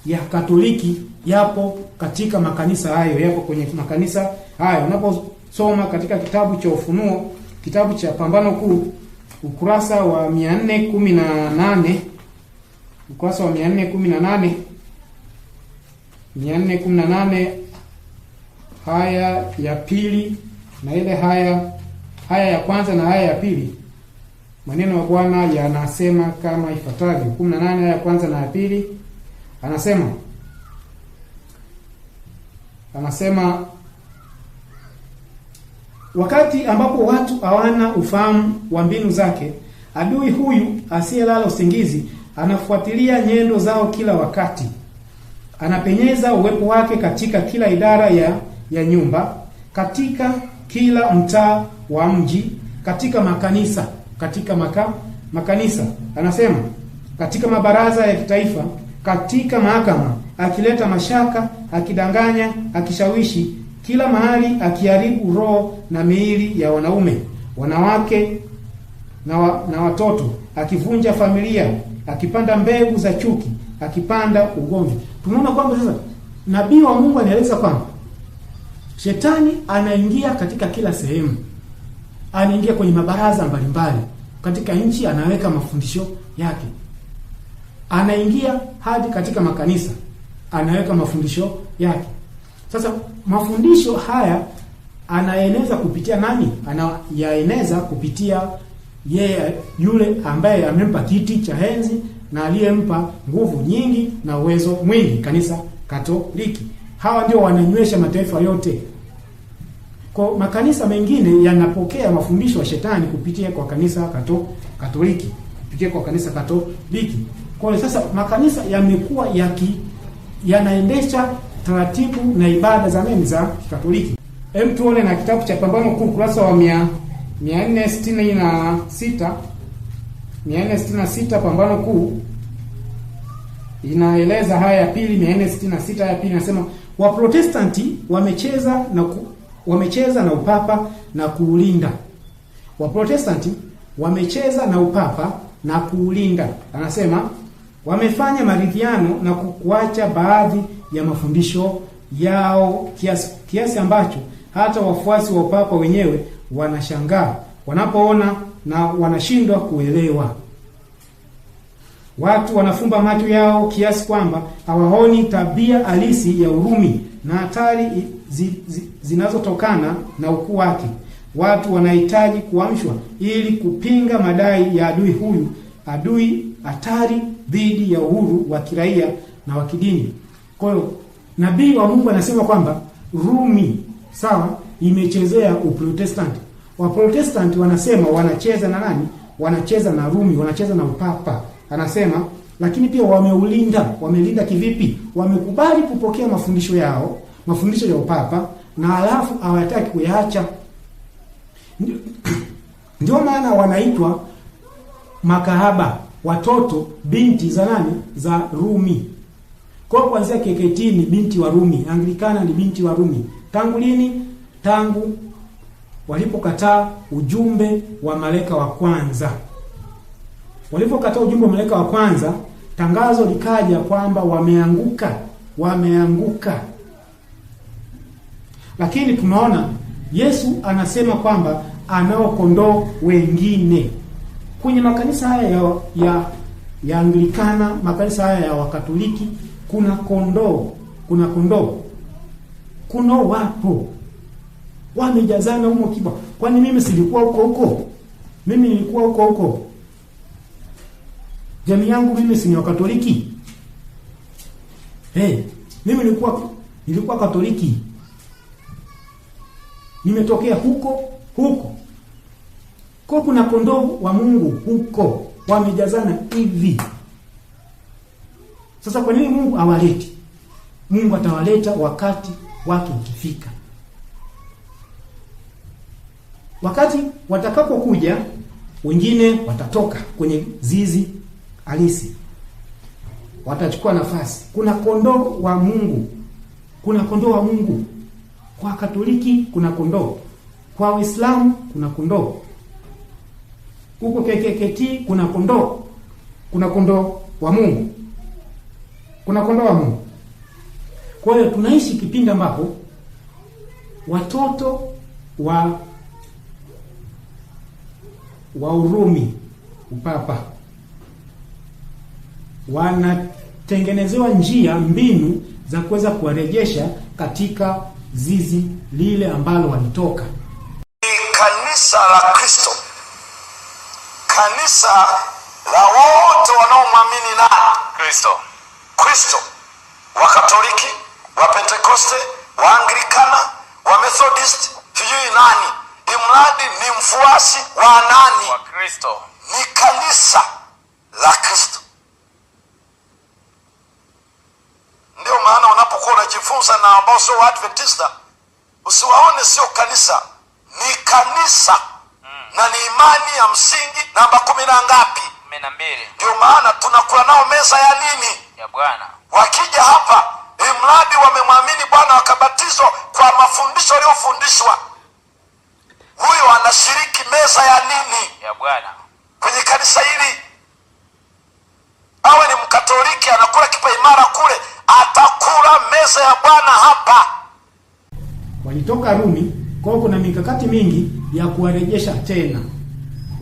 ya Katoliki yapo katika makanisa hayo, yapo kwenye makanisa hayo. Unaposoma katika kitabu cha Ufunuo, kitabu cha Pambano Kuu, ukurasa wa 418, ukurasa wa 418 haya ya pili na ile haya ya kwanza na haya ya pili, maneno ya Bwana yanasema kama ifuatavyo. 18 haya ya kwanza na ya pili, anasema wakati ambapo watu hawana ufahamu wa mbinu zake, adui huyu asiyelala usingizi anafuatilia nyendo zao kila wakati. Anapenyeza uwepo wake katika kila idara ya nyumba, katika kila mtaa wa mji, katika makanisa, makanisa. Anasema katika mabaraza ya kitaifa, katika mahakama, akileta mashaka, akidanganya, akishawishi, kila mahali akiharibu roho na miili ya wanaume, wanawake na watoto, akivunja familia, akipanda mbegu za chuki, akipanda ugomvi. Tunaona kwamba sasa nabii wa Mungu anaeleza kwamba shetani anaingia katika kila sehemu. Anaingia kwenye mabaraza mbalimbali katika nchi, anaweka mafundisho yake. Anaingia hadi katika makanisa, anaweka mafundisho yake. Sasa mafundisho haya anaeneza kupitia nani? Anayaeneza kupitia yule ambaye amempa kiti cha enzi na aliyempa nguvu nyingi na uwezo mwingi, kanisa Katoliki. Hawa ndio wananywesha mataifa yote. Kwa makanisa mengine yanapokea mafundisho ya shetani kupitia kwa kanisa Katoliki, kupitia kwa kanisa Katoliki. Kwa hiyo sasa makanisa yamekuwa yanaendesha taratibu na ibada za nini za Katoliki. Hem, tuone na kitabu cha Pambano Kuu, kurasa wa 466. Pambano Kuu inaeleza haya ya pili. 466 haya ya pili inasema, Waprotestanti wamecheza na upapa na kuulinda. Waprotestanti wamecheza na upapa na kuulinda. Anasema wamefanya maridhiano na kuacha baadhi ya mafundisho yao kiasi ambacho hata wafuasi wa upapa wenyewe wanashangaa wanapoona na wanashindwa kuelewa. Watu wanafumba macho yao kiasi kwamba hawaoni tabia halisi ya Urumi na hatari zinazotokana na ukuu wake. Watu wanahitaji kuamshwa ili kupinga madai ya adui huyu, adui hatari dhidi ya uhuru wa kiraia na wa kidini. Kwa hiyo nabii wa Mungu anasema kwamba Rumi, sawa, imechezea Uprotestanti. Waprotestanti wanasema wanacheza na nani? Wanacheza na Rumi, wanacheza na upapa. Anasema lakini pia wamelinda kivipi? Wamekubali kupokea mafundisho yao, mafundisho ya upapa, na halafu hawataki kuyaacha. Ndio maana wanaitwa makahaba, watoto binti za nani? Za Rumi. Kwa kuanzia KKT ni binti wa Rumi, Anglikana ni binti wa Rumi. Tangu lini? Tangu walipokataa ujumbe wa malaika wa kwanza. Walipokataa ujumbe wa malaika wa kwanza, tangazo likaja kwamba wameanguka. Lakini tunaona Yesu anasema kwamba anao kondoo wengine. Kwenye makanisa haya ya Anglikana, makanisa haya ya Wakatoliki, kuna kondoo wapo wamejazana humo kiba. Kwani mimi silikuwa huko? Mimi nilikuwa huko. Jamii yangu mimi si ni Wakatoliki. Mimi nilikuwa Katoliki. Nimetokea huko. Kwa kuna kondoo wa Mungu huko wamejazana hivi. Sasa kwa nini Mungu awaleti? Mungu atawaleta wakati wake ukifika. Wakati watakapokuja, wengine watatoka kwenye zizi halisi, watachukua nafasi. Kuna kondoo wa Mungu. Kwa Katoliki kuna kondoo, kwa Uislamu kuna kondoo, huko KKKT kuna kondoo wa Mungu. Kwa hiyo tunaishi kipindi ambapo watoto wa Urumi, upapa, wanatengenezewa mbinu za kuweza kuwarejesha katika zizi lile ambalo walitoka. Kanisa la Kristo, kanisa la wote wanaomwamini na Kristo, wa Katoliki, wa Pentekoste, wa Anglikana, wa Methodist, sijui nani, imradi ni mfuasi wa nani? Wa Kristo. Ni kanisa la Kristo. Ndio maana unapokuwa unajifunza na ambao sio Waadventista, usiwaone sio kanisa, ni kanisa. Na ni imani ya msingi namba 10 na ngapi? 12. Ndio maana tunakula nao meza ya nini? Ya Bwana. Wakija hapa, imradi wamemwamini Bwana wakabatizwa kwa mafundisho aliyofundishwa, huyo anashiriki meza ya nini? Ya Bwana. Kwenye kanisa hili, awe ni Mkatoliki anakula kipa imara kule, atakula meza ya Bwana hapa. Walitoka Rumi, kwa hiyo kuna mikakati mingi ya kuwarejesha tena.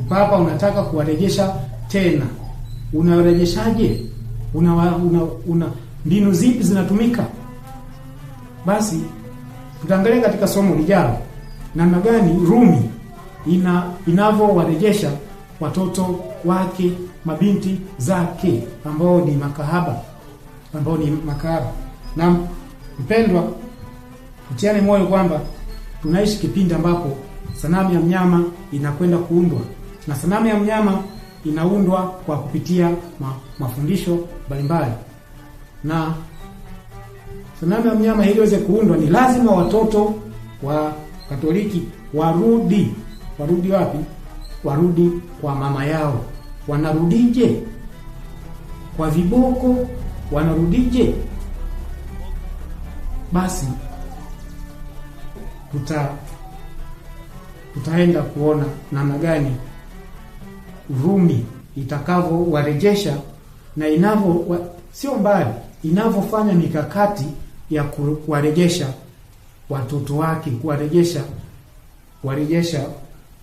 Upapa unataka kuwarejesha tena. Unawarejeshaje? Una mbinu zipi zinatumika? Basi tutaangalia katika somo lijalo namna gani Rumi inavyowarejesha watoto wake, mabinti zake ambao ni makahaba. Na mpendwa, utiane moyo kwamba tunaishi kipindi ambapo sanamu ya mnyama inakwenda kuundwa, na sanamu ya mnyama inaundwa kwa kupitia mafundisho mbalimbali. Na sanamu ya mnyama ili iweze kuundwa, ni lazima watoto wa Katoliki warudi wapi? Warudi kwa mama yao. Wanarudije? Kwa viboko? Wanarudije? Basi tutaenda kuona namna gani Rumi itakavyowarejesha, na sio mbali inavyofanya mikakati ya kuwarejesha watoto wake, kuwarejesha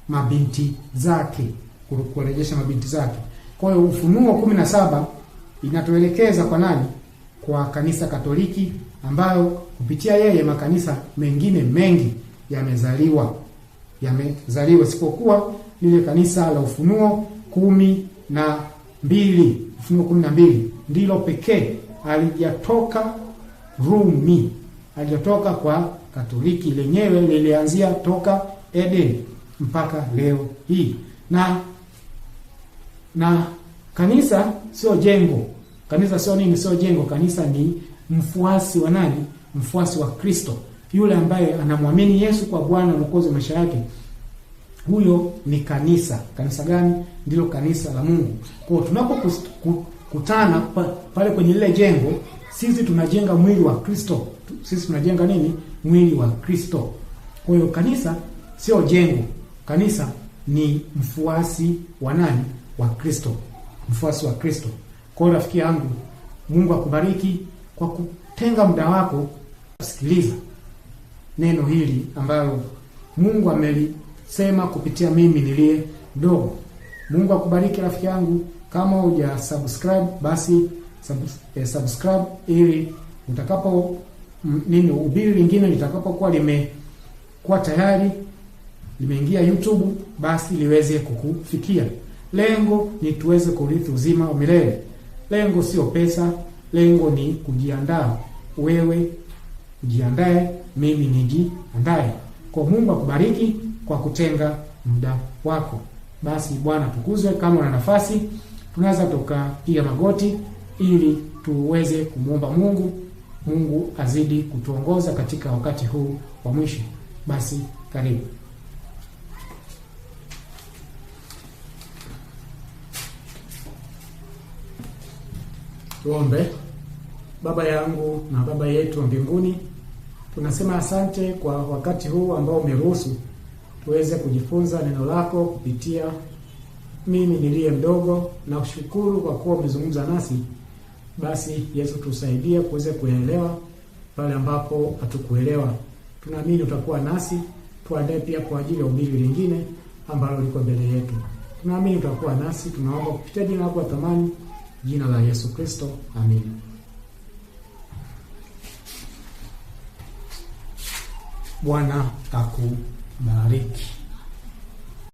mabinti zake. kurejesha mabinti zake. Kwa hiyo Ufunuo 17 inatuelekeza kwa nani? Kwa kanisa Katoliki, ambayo kupitia yeye makanisa mengine mengi yamezaliwa isipokuwa lile kanisa la Ufunuo 12. Ufunuo 12 ndilo pekee alijatoka Rumi, alijatoka kwa Katoliki. Lenyewe lilianzia toka Eden mpaka leo hii. Na kanisa sio jengo. Kanisa sio nini? Sio jengo. Kanisa ni mfuasi wa nani? Mfuasi wa Kristo, yule ambaye anamwamini Yesu kwa Bwana na Mwokozi wa maisha yake. Huyo ni kanisa. Kanisa gani? Ndilo kanisa la Mungu. Kwa hiyo tunapokutana pale kwenye lile jengo, sisi tunajenga mwili wa Kristo. Sisi tunajenga nini? Mwili wa Kristo. Kwa hiyo kanisa sio jengo. Kanisa ni mfuasi wa nani? Wa Kristo. Mfuasi wa Kristo. Kwa hiyo rafiki yangu, Mungu akubariki kwa kutenga muda wako kusikiliza neno hili ambalo Mungu amelisema kupitia mimi niliye mdogo. Mungu akubariki rafiki yangu. Kama huja subscribe, basi subscribe ili utakapo ubiri lingine litakapokuwa limekuwa tayari limeingia YouTube, basi liweze kukufikia. Lengo ni tuweze kurithi uzima wa milele. Lengo sio pesa, lengo ni kujiandaa. Wewe ujiandae, mimi nijiandae. Kwa Mungu akubariki kwa kutenga muda wako. Basi Bwana tukuzwe. Kama una nafasi, tunaweza tukapiga magoti ili tuweze kumuomba Mungu azidi kutuongoza katika wakati huu wa mwisho. Basi karibu. Tuombe. Baba yangu na Baba yetu wa mbinguni, tunasema asante kwa wakati huu ambao umeruhusu tuweze kujifunza neno lako kupitia mimi niliye mdogo, na kushukuru kwa kuwa umezungumza nasi. Basi Yesu tusaidie kuweza kuelewa pale ambapo hatukuelewa. Tunaamini utakuwa nasi. Tuandae pia kwa ajili ya ubiri lingine ambalo liko mbele yetu. Tunaamini utakuwa nasi. Tunaomba kupitia jina lako la thamani, jina la Yesu Kristo. Amina. Bwana akubariki.